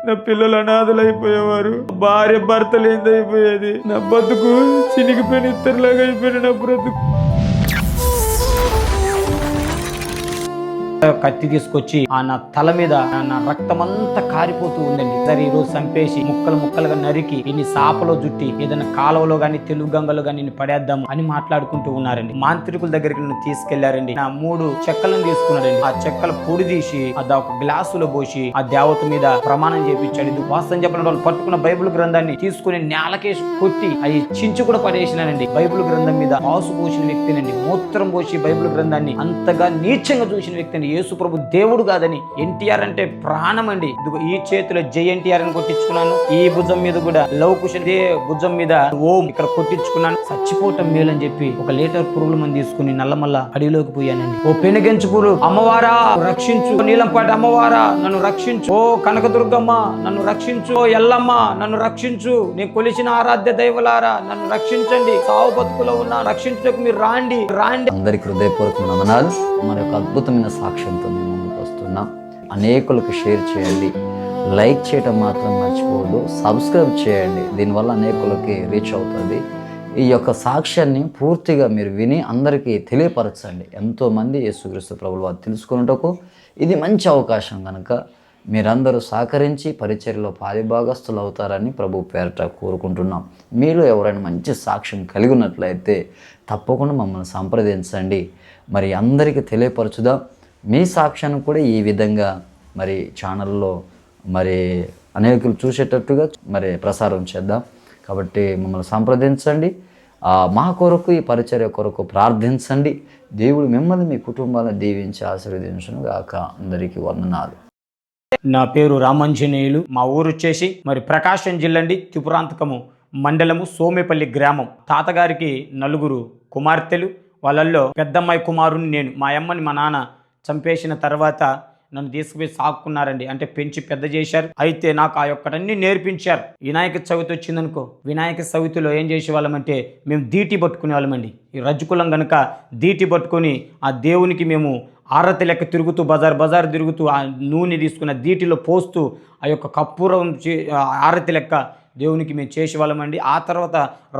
నా పిల్లలు అనాథలైపోయేవారు, భార్య భర్తలు ఏందైపోయేది, నా బతుకు చినిగిపోయిన ఇద్దరులాగా అయిపోయిన నా బ్రతుకు. కత్తి తీసుకొచ్చి నా తల మీద నా రక్తమంతా కారిపోతూ ఉందండి. సరే ఈరోజు చంపేసి ముక్కలు ముక్కలుగా నరికి ఇన్ని సాపలో జుట్టి ఏదైనా కాలువలో గాని తెలుగు గంగలో గాని పడేద్దాం అని మాట్లాడుకుంటూ ఉన్నారండి. మాంత్రికుల దగ్గరికి నన్ను తీసుకెళ్లారండి. నా 3 చెక్కలను తీసుకున్నారండి. ఆ చెక్కల పొడి తీసి అది ఒక గ్లాసులో పోసి ఆ దేవత మీద ప్రమాణం చేపించాడు. ఇది వాస్తవం చెప్పిన వాళ్ళు పట్టుకున్న బైబిల్ గ్రంథాన్ని తీసుకుని నేలకేసి కొట్టి అవి చించి కూడా పడేసినానండి. బైబిల్ గ్రంథం మీద ఆసు పోసిన వ్యక్తినండి. మూత్రం పోసి బైబిల్ గ్రంథాన్ని అంతగా నీచంగా చూసిన వ్యక్తిని. యేసు ప్రభు దేవుడు కాదని, ఎన్టీఆర్ అంటే ప్రాణం అండి. ఈ చేతిలో జై ఎన్టీఆర్ అని కొట్టించుకున్నాను. ఈ భుజం మీద కూడా లవకుశ భుజం మీద ఓం ఇక్కడ కొట్టించుకున్నాను. చచ్చిపోవటం మేలని చెప్పి 1 లీటర్ పురుగుల మంది తీసుకుని నల్లమల్ల అడవిలోకి పోయానండి. ఓ పెనుగంచు పురుగు అమ్మవారా రక్షించు, నీలంపాటి అమ్మవారా నన్ను రక్షించు, ఓ కనకదుర్గమ్మ నన్ను రక్షించు, ఓ ఎల్లమ్మ నన్ను రక్షించు, నేను కొలిచిన ఆరాధ్య దైవలారా నన్ను రక్షించండి, సావు బతుకులో ఉన్న రక్షించడానికి మీరు రాండి. అందరికి హృదయపూర్వక వందనాలు. మన యొక్క అద్భుతమైన సాక్ష్యంతో మేము ముందుకు వస్తున్నాం. అనేకులకు షేర్ చేయండి, లైక్ చేయటం మాత్రం మర్చిపోవద్దు, సబ్స్క్రైబ్ చేయండి. దీనివల్ల అనేకులకి రీచ్ అవుతుంది. ఈ యొక్క సాక్ష్యాన్ని పూర్తిగా మీరు విని అందరికీ తెలియపరచండి. ఎంతోమంది యేసుక్రీస్తు ప్రభువు వారు తెలుసుకున్నటకు ఇది మంచి అవకాశం కనుక మీరందరూ సహకరించి పరిచర్యలో పాలిభాగస్తులు అవుతారని ప్రభు పేరట కోరుకుంటున్నాం. మీలో ఎవరైనా మంచి సాక్ష్యం కలిగి ఉన్నట్లయితే తప్పకుండా మమ్మల్ని సంప్రదించండి. మరి అందరికీ తెలియపరచుదాం. మీ సాక్ష్యాన్ని కూడా ఈ విధంగా మరి ఛానల్లో మరి అనేకులు చూసేటట్టుగా మరి ప్రసారం చేద్దాం. కాబట్టి మమ్మల్ని సంప్రదించండి. మా కొరకు ఈ పరిచర్య కొరకు ప్రార్థించండి. దేవుడు మిమ్మల్ని మీ కుటుంబాలను దీవించి ఆశీర్వదించును గాక. అందరికీ వందనాలు. నా పేరు రామాంజనేయులు. మా ఊరు వచ్చేసి మరి ప్రకాశం జిల్లా అండి, త్రిపురాంతకము మండలము, సోమేపల్లి గ్రామం. తాతగారికి 4 కుమార్తెలు, వాళ్ళల్లో పెద్దమ్మాయి కుమారుని నేను. మా అమ్మని మా నాన్న చంపేసిన తర్వాత నన్ను తీసుకుపోయి సాక్కున్నారండి. అంటే పెంచి పెద్ద చేశారు. అయితే నాకు ఆ యొక్కటన్నీ నేర్పించారు. వినాయక చవితి వచ్చిందనుకో, వినాయక చవితిలో ఏం చేసేవాళ్ళమంటే మేము దీటి పట్టుకునే వాళ్ళమండి. ఈ రజ్జుకులం కనుక దీటి పట్టుకొని ఆ దేవునికి మేము ఆరతి లెక్క తిరుగుతూ బజార్ తిరుగుతూ ఆ నూనె తీసుకున్న దీటిలో పోస్తూ ఆ యొక్క కర్పూరం ఆరతి లెక్క దేవునికి మేము చేసేవాళ్ళమండి. ఆ తర్వాత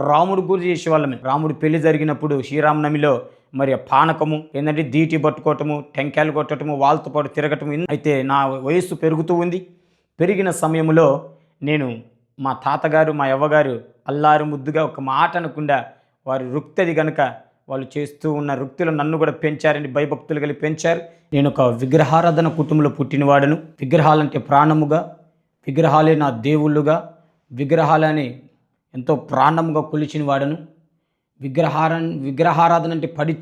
రాముడు గురి చేసేవాళ్ళమే. రాముడు పెళ్లి జరిగినప్పుడు శ్రీరామనవమిలో మరి పానకము ఏంటంటే దీటి పట్టుకోవటము, టెంకాయలు కొట్టడము, వాళ్ళతో పాటు తిరగటము. అయితే నా వయస్సు పెరుగుతూ ఉంది. పెరిగిన సమయంలో నేను మా తాతగారు మా అవ్వగారు అల్లారు ముద్దుగా ఒక మాట అనకుండా వారు రుక్తది కనుక వాళ్ళు చేస్తూ ఉన్న వృత్తిలో నన్ను కూడా పెంచారండి. భయభక్తులు కలిగి పెంచారు. నేను ఒక విగ్రహారాధన కుటుంబంలో పుట్టినవాడను. విగ్రహాలంటే ప్రాణముగా, విగ్రహాలే నా దేవుళ్ళుగా, విగ్రహాలని ఎంతో ప్రాణముగా కొలిచిన వాడను. విగ్రహారాధన అంటే పడి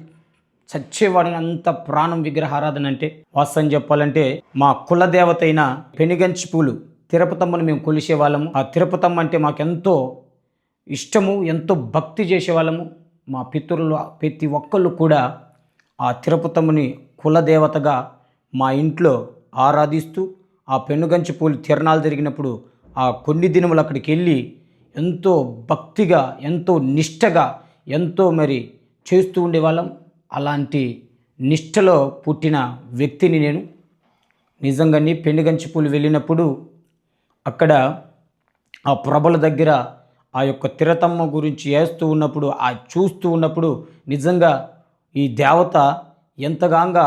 చచ్చేవాడని, అంత ప్రాణం విగ్రహారాధన అంటే. వాస్తవం చెప్పాలంటే మా కులదేవత అయిన పెనుగంచిపూలు తిరుపతమ్మను మేము కొలిసేవాళ్ళము. ఆ తిరుపతమ్మ అంటే మాకెంతో ఇష్టము, ఎంతో భక్తి చేసేవాళ్ళము. మా పితరులు ప్రతి ఒక్కళ్ళు కూడా ఆ తిరుపతమ్మని కులదేవతగా మా ఇంట్లో ఆరాధిస్తూ ఆ పెనుగంచిపూలు తిరణాలు జరిగినప్పుడు ఆ కొన్ని దినములు అక్కడికి వెళ్ళి ఎంతో భక్తిగా, ఎంతో నిష్టగా, ఎంతో మరి చేస్తూ ఉండేవాళ్ళం. అలాంటి నిష్టలో పుట్టిన వ్యక్తిని నేను. నిజంగానే పెనుగంచిపూలు వెళ్ళినప్పుడు అక్కడ ఆ ప్రభల దగ్గర ఆ యొక్క తిరుపతమ్మ గురించి వేస్తూ ఉన్నప్పుడు, ఆ చూస్తూ ఉన్నప్పుడు నిజంగా ఈ దేవత ఎంతగాగా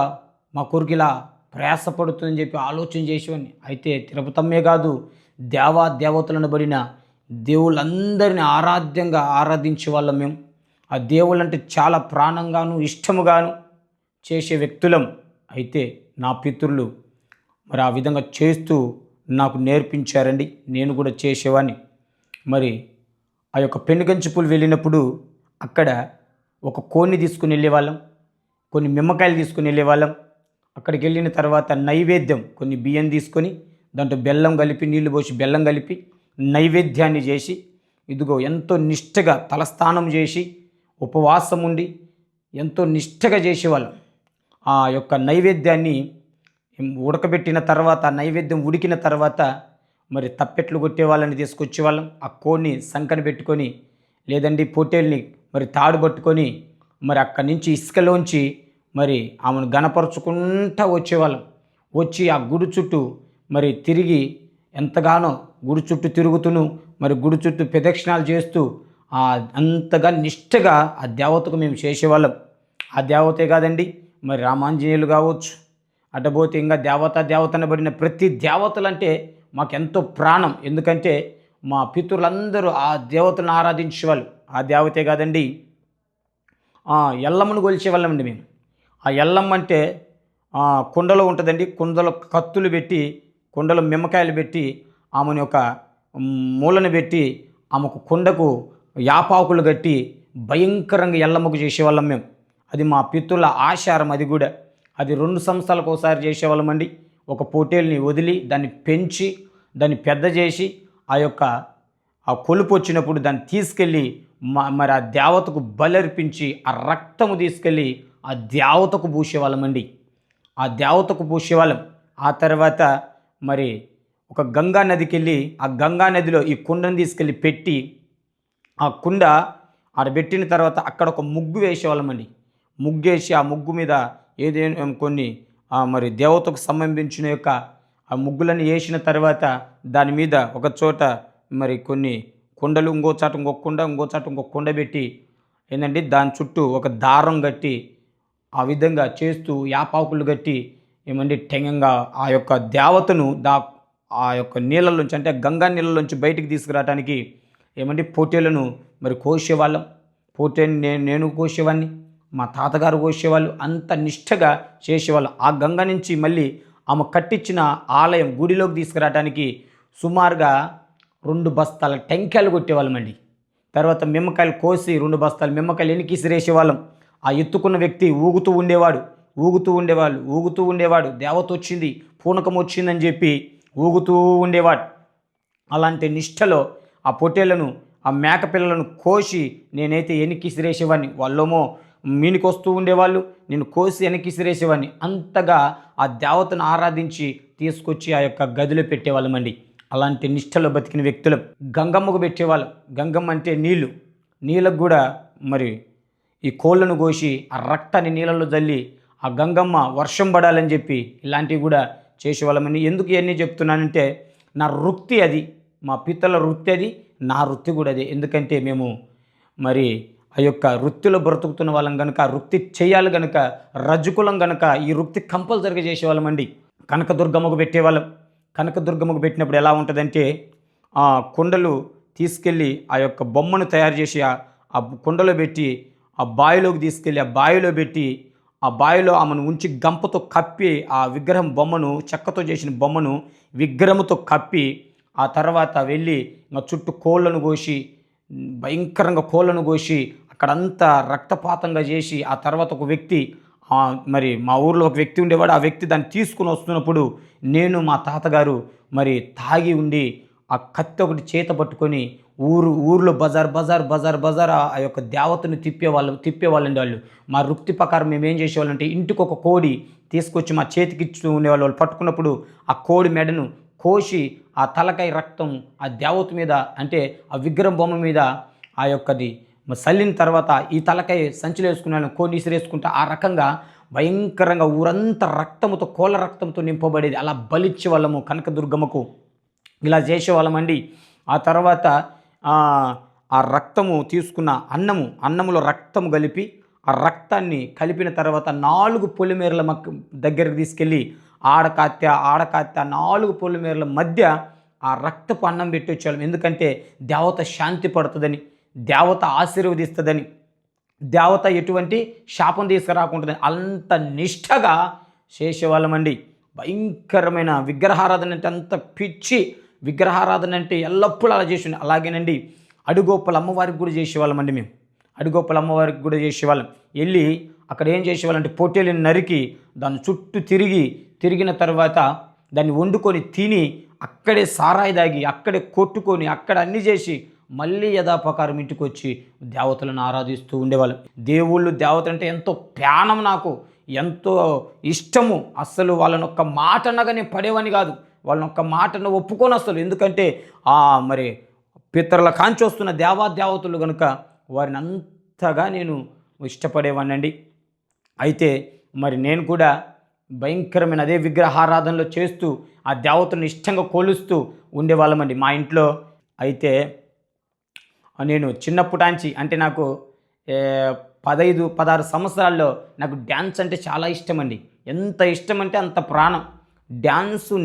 మా కొరకు ఇలా ప్రయాసపడుతుందని చెప్పి ఆలోచన చేసేవాడిని. అయితే తిరుపతమ్మే కాదు, దేవతలను బడిన దేవుళ్ళందరినీ ఆరాధించే వాళ్ళం మేము. ఆ దేవుళ్ళంటే చాలా ప్రాణంగాను ఇష్టముగాను చేసే వ్యక్తులం. అయితే నా పితరులు మరి ఆ విధంగా చేస్తూ నాకు నేర్పించారండి. నేను కూడా చేసేవాడిని. మరి ఆ యొక్క పెనుగంచిపూలు వెళ్ళినప్పుడు అక్కడ ఒక కోడిని తీసుకుని వెళ్ళేవాళ్ళం, కొన్ని నిమ్మకాయలు తీసుకుని వెళ్ళేవాళ్ళం. అక్కడికి వెళ్ళిన తర్వాత నైవేద్యం, కొన్ని బియ్యం తీసుకొని దాంట్లో బెల్లం కలిపి, నీళ్లు పోసి బెల్లం కలిపి నైవేద్యాన్ని చేసి, ఇదిగో ఎంతో నిష్టగా తలస్నానం చేసి ఉపవాసం ఉండి ఎంతో నిష్టగా చేసేవాళ్ళం. ఆ యొక్క నైవేద్యాన్ని ఉడకబెట్టిన తర్వాత, నైవేద్యం ఉడికిన తర్వాత మరి తప్పెట్లు కొట్టే వాళ్ళని తీసుకొచ్చేవాళ్ళం. ఆ కోడిని సంకన పెట్టుకొని, లేదండి పొట్టేల్ని మరి తాడు పట్టుకొని మరి అక్కడి నుంచి ఇసుకలోంచి మరి ఆమెను గణపరుచుకుంటూ వచ్చేవాళ్ళం. వచ్చి ఆ గుడి చుట్టూ మరి తిరిగి ఎంతగానో గుడి చుట్టూ తిరుగుతూను మరి గుడి చుట్టూ ప్రదక్షిణాలు చేస్తూ అంతగా నిష్టగా ఆ దేవతకు మేము చేసేవాళ్ళం. ఆ దేవతే కాదండి, మరి రామాంజనేయులు కావచ్చు, అటపోతే ఇంకా దేవతనబడిన ప్రతి దేవతలంటే మాకెంతో ప్రాణం. ఎందుకంటే మా పితరులందరూ ఆ దేవతలను ఆరాధించేవాళ్ళు. ఆ దేవతే కాదండి, ఎల్లమ్మను కొలిచేవాళ్ళమండి మేము. ఆ ఎల్లమ్మ అంటే కుండలో ఉంటుందండి, కుండలో కత్తులు పెట్టి, కుండలో నిమ్మకాయలు పెట్టి, ఆమెను ఒక మూలను పెట్టి, ఆమెకు కుండకు యాపాకులు కట్టి భయంకరంగా ఎల్లమ్మకు చేసేవాళ్ళం మేము. అది మా పితృల ఆచారం. అది కూడా అది 2 సంవత్సరాలకు ఒకసారి చేసేవాళ్ళమండి. ఒక పొట్టేల్ని వదిలి దాన్ని పెంచి దాన్ని పెద్ద చేసి ఆ కొలుపు వచ్చినప్పుడు దాన్ని తీసుకెళ్ళి మరి ఆ దేవతకు బలర్పించి ఆ రక్తము తీసుకెళ్ళి ఆ దేవతకు పూసేవాళ్ళమండి. ఆ దేవతకు పూసేవాళ్ళం. ఆ తర్వాత మరి ఒక గంగా నదికి వెళ్ళి ఆ గంగా నదిలో ఈ కుండను తీసుకెళ్ళి పెట్టి ఆ కుండ ఆడబెట్టిన తర్వాత అక్కడ ఒక ముగ్గు వేసేవాళ్ళమండి. ముగ్గేసి ఆ ముగ్గు మీద ఏదైనా కొన్ని మరి దేవతకు సంబంధించిన ఆ ముగ్గులను వేసిన తర్వాత దాని మీద ఒక చోట మరి కొన్ని కుండలు, ఇంకో చాట ఇంకొక కుండ, ఇంకో చాట ఇంకొక కుండ పెట్టి ఏంటంటే దాని చుట్టూ ఒక దారం కట్టి ఆ విధంగా చేస్తూ యాపాకులు కట్టి ఏమంటే టెంగంగా ఆ యొక్క దేవతను ఆ యొక్క నీళ్ళలోంచి, అంటే గంగా నీళ్ళలోంచి బయటికి తీసుకురావడానికి ఏమంటే పోటీలను మరి కోసేవాళ్ళం. పోటీని నేను కోసేవాడిని, మా తాతగారు కోసేవాళ్ళు. అంత నిష్టగా చేసేవాళ్ళం. ఆ గంగ నుంచి మళ్ళీ ఆమె కట్టించిన ఆలయం గుడిలోకి తీసుకురావడానికి సుమారుగా 2 బస్తాల టెంకాయలు కొట్టేవాళ్ళమండి. తర్వాత మిమ్మకాయలు కోసి 2 బస్తాలు మిమ్మకాయలు ఎనికి ఇసిరేసేవాళ్ళం. ఆ ఎత్తుకున్న వ్యక్తి ఊగుతూ ఉండేవాడు. దేవత వచ్చింది, పూనకం వచ్చిందని చెప్పి ఊగుతూ ఉండేవాడు. అలాంటి నిష్టలో ఆ పొట్టేళ్లను, ఆ మేక పిల్లలను కోసి నేనైతే ఎనికి ఇసిరేసేవాడిని. వాళ్ళేమో మీనికి వస్తూ ఉండేవాళ్ళు, నేను కోసి వెనక్కి ఇసిరేసేవాడిని. అంతగా ఆ దేవతను ఆరాధించి తీసుకొచ్చి ఆ యొక్క గదిలో పెట్టేవాళ్ళమండి. అలాంటి నిష్టలో బతికిన వ్యక్తులు. గంగమ్మకు పెట్టేవాళ్ళం. గంగమ్మ అంటే నీళ్ళకు కూడా మరి ఈ కోళ్ళను కోసి ఆ రక్తాన్ని నీళ్ళలో జల్లి ఆ గంగమ్మ వర్షం పడాలని చెప్పి ఇలాంటివి కూడా చేసేవాళ్ళమని. ఎందుకు ఇవన్నీ చెప్తున్నానంటే నా వృత్తి అది, మా పితల వృత్తి అది, నా వృత్తి కూడా అది. ఎందుకంటే మేము మరి ఆ యొక్క వృత్తిలో బ్రతుకుతున్న వాళ్ళం కనుక, ఆ వృత్తి చేయాలి కనుక, రజకులం కనుక ఈ వృత్తి కంపల్సరీగా చేసేవాళ్ళమండి. కనకదుర్గమ్మకు పెట్టేవాళ్ళం. కనకదుర్గమ్మకు పెట్టినప్పుడు ఎలా ఉంటుందంటే ఆ కుండలు తీసుకెళ్ళి ఆ యొక్క బొమ్మను తయారు చేసి ఆ కుండలో పెట్టి ఆ బావిలోకి తీసుకెళ్ళి ఆ బావిలో పెట్టి ఆ బావిలో ఆమెను ఉంచి గంపతో కప్పి ఆ విగ్రహం బొమ్మను, చెక్కతో చేసిన బొమ్మను విగ్రహంతో కప్పి ఆ తర్వాత వెళ్ళి చుట్టూ భయంకరంగా కోళ్ళను కోసి అక్కడంతా రక్తపాతంగా చేసి ఆ తర్వాత ఒక వ్యక్తి మరి మా ఊర్లో ఒక వ్యక్తి ఉండేవాడు. ఆ వ్యక్తి దాన్ని తీసుకుని వస్తున్నప్పుడు నేను మా తాతగారు మరి తాగి ఉండి ఆ కత్తి ఒకటి చేత పట్టుకొని ఊర్లో బజార్ ఆ యొక్క దేవతను తిప్పేవాళ్ళండి వాళ్ళు. మా వృత్తి ప్రకారం మేము ఏం చేసేవాళ్ళం అంటే ఇంటికి ఒక కోడి తీసుకొచ్చి మా చేతికి ఇచ్చి ఉండేవాళ్ళు. వాళ్ళు పట్టుకున్నప్పుడు ఆ కోడి మెడను కోసి ఆ తలకాయ రక్తం ఆ దేవత మీద, అంటే ఆ విగ్రహం బొమ్మ మీద ఆ యొక్కది చల్లిన తర్వాత ఈ తలకాయ సంచిలో వేసుకున్నాను, కోడి ఇసిరేసుకుంటా ఆ రకంగా భయంకరంగా ఊరంతా రక్తంతో, కోళ్ళ రక్తంతో నింపబడేది. అలా బలిచ్చే వాళ్ళము కనకదుర్గమ్మకు. ఇలా చేసేవాళ్ళమండి. ఆ తర్వాత ఆ రక్తము తీసుకున్న అన్నములో రక్తము కలిపి ఆ రక్తాన్ని కలిపిన తర్వాత 4 పొలిమేరల దగ్గరికి తీసుకెళ్ళి ఆడకాత్య 4 పొలిమేరల మధ్య ఆ రక్తపు అన్నం పెట్టి వచ్చేవాళ్ళం. ఎందుకంటే దేవత శాంతి పడుతుందని, దేవత ఆశీర్వదిస్తుందని, దేవత ఎటువంటి శాపం తీసుకురాకుంటుందని అంత నిష్టగా చేసేవాళ్ళమండి. భయంకరమైన విగ్రహారాధన అంటే అంత పిచ్చి విగ్రహారాధన అంటే ఎల్లప్పుడూ అలా చేసి. అలాగేనండి అడుగోపల అమ్మవారికి కూడా చేసేవాళ్ళమండి మేము. అడుగోపల అమ్మవారికి కూడా చేసేవాళ్ళం. వెళ్ళి అక్కడ ఏం చేసేవాళ్ళంటే పొట్టేలుని నరికి దాని చుట్టూ తిరిగిన తర్వాత దాన్ని వండుకొని తిని అక్కడే సారాయి దాగి అక్కడే కొట్టుకొని అక్కడ అన్నీ చేసి మళ్ళీ యథాప్రకారం ఇంటికి వచ్చి దేవతలను ఆరాధిస్తూ ఉండేవాళ్ళు. దేవతలు అంటే ఎంతో ప్రాణం, నాకు ఎంతో ఇష్టము. అస్సలు వాళ్ళని ఒక్క మాట అనగానే పడేవని కాదు, వాళ్ళని ఒక్క మాటను ఒప్పుకొని అసలు. ఎందుకంటే మరి పితరుల కాంచి వస్తున్న దేవతలు కనుక వారిని అంతగా నేను ఇష్టపడేవాడినండి. అయితే మరి నేను కూడా భయంకరమైన అదే విగ్రహారాధనలో చేస్తూ ఆ దేవతను ఇష్టంగా కొలుస్తూ ఉండేవాళ్ళమండి మా ఇంట్లో. అయితే నేను చిన్నప్పటాంచి అంటే నాకు 15-16 సంవత్సరాల్లో నాకు డ్యాన్స్ అంటే చాలా ఇష్టమండి. ఎంత ఇష్టమంటే అంత ప్రాణం. డ్యాన్సు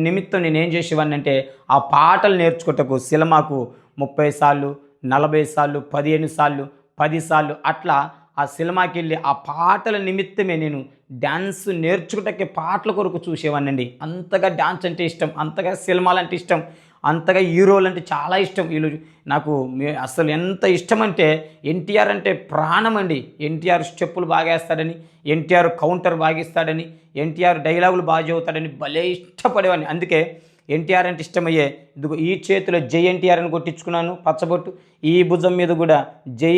నిమిత్తం నేనేం చేసేవాడిని అంటే ఆ పాటలు నేర్చుకోటకు సినిమాకు 30 సార్లు, 40 సార్లు, 15 సార్లు, 10 సార్లు అట్లా ఆ సినిమాకి వెళ్ళి ఆ పాటల నిమిత్తమే నేను డ్యాన్స్ నేర్చుకోవటానికి పాటల కొరకు చూసేవాడినండి. అంతగా డ్యాన్స్ అంటే ఇష్టం, అంతగా సినిమాలు అంటే ఇష్టం, అంతగా హీరోలు అంటే చాలా ఇష్టం. వీళ్ళు నాకు అసలు ఎంత ఇష్టం అంటే ఎన్టీఆర్ అంటే ప్రాణం అండి. ఎన్టీఆర్ స్టెప్పులు బాగా వేస్తాడని, ఎన్టీఆర్ కౌంటర్ బాగా ఇస్తాడని, ఎన్టీఆర్ డైలాగులు బాగా చదువుతాడని భలే ఇష్టపడేవాడిని. అందుకే ఎన్టీఆర్ అంటే ఇష్టమయ్యే ఇదిగో ఈ చేతిలో జై ఎన్టీఆర్ అని కొట్టించుకున్నాను పచ్చబొట్టు, ఈ భుజం మీద కూడా జై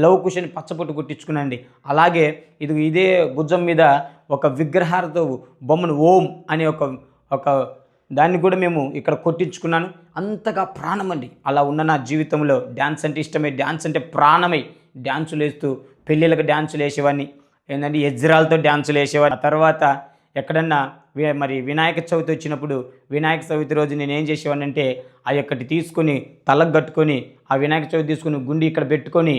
లవ్ కుష్ అని పచ్చబొట్టు కొట్టించుకున్నానండి. అలాగే ఇదే భుజం మీద ఒక విగ్రహాలతో బొమ్మను ఓం అనే ఒక దాన్ని కూడా మేము ఇక్కడ కొట్టించుకున్నాను. అంతగా ప్రాణమండి. అలా ఉన్న నా జీవితంలో డ్యాన్స్ అంటే ఇష్టమే, డ్యాన్స్ అంటే ప్రాణమై డ్యాన్సులు వేస్తూ పెళ్ళిళ్ళకి డ్యాన్సులు వేసేవాడిని. ఏంటంటే ఎజ్రాలతో డ్యాన్సులు వేసేవాడిని. ఆ తర్వాత ఎక్కడన్నా మరి వినాయక చవితి వచ్చినప్పుడు వినాయక చవితి రోజు నేను ఏం చేసేవాడిని అంటే ఆ యొక్కటి తీసుకొని తలకు కట్టుకొని ఆ వినాయక చవితి తీసుకొని గుండి ఇక్కడ పెట్టుకొని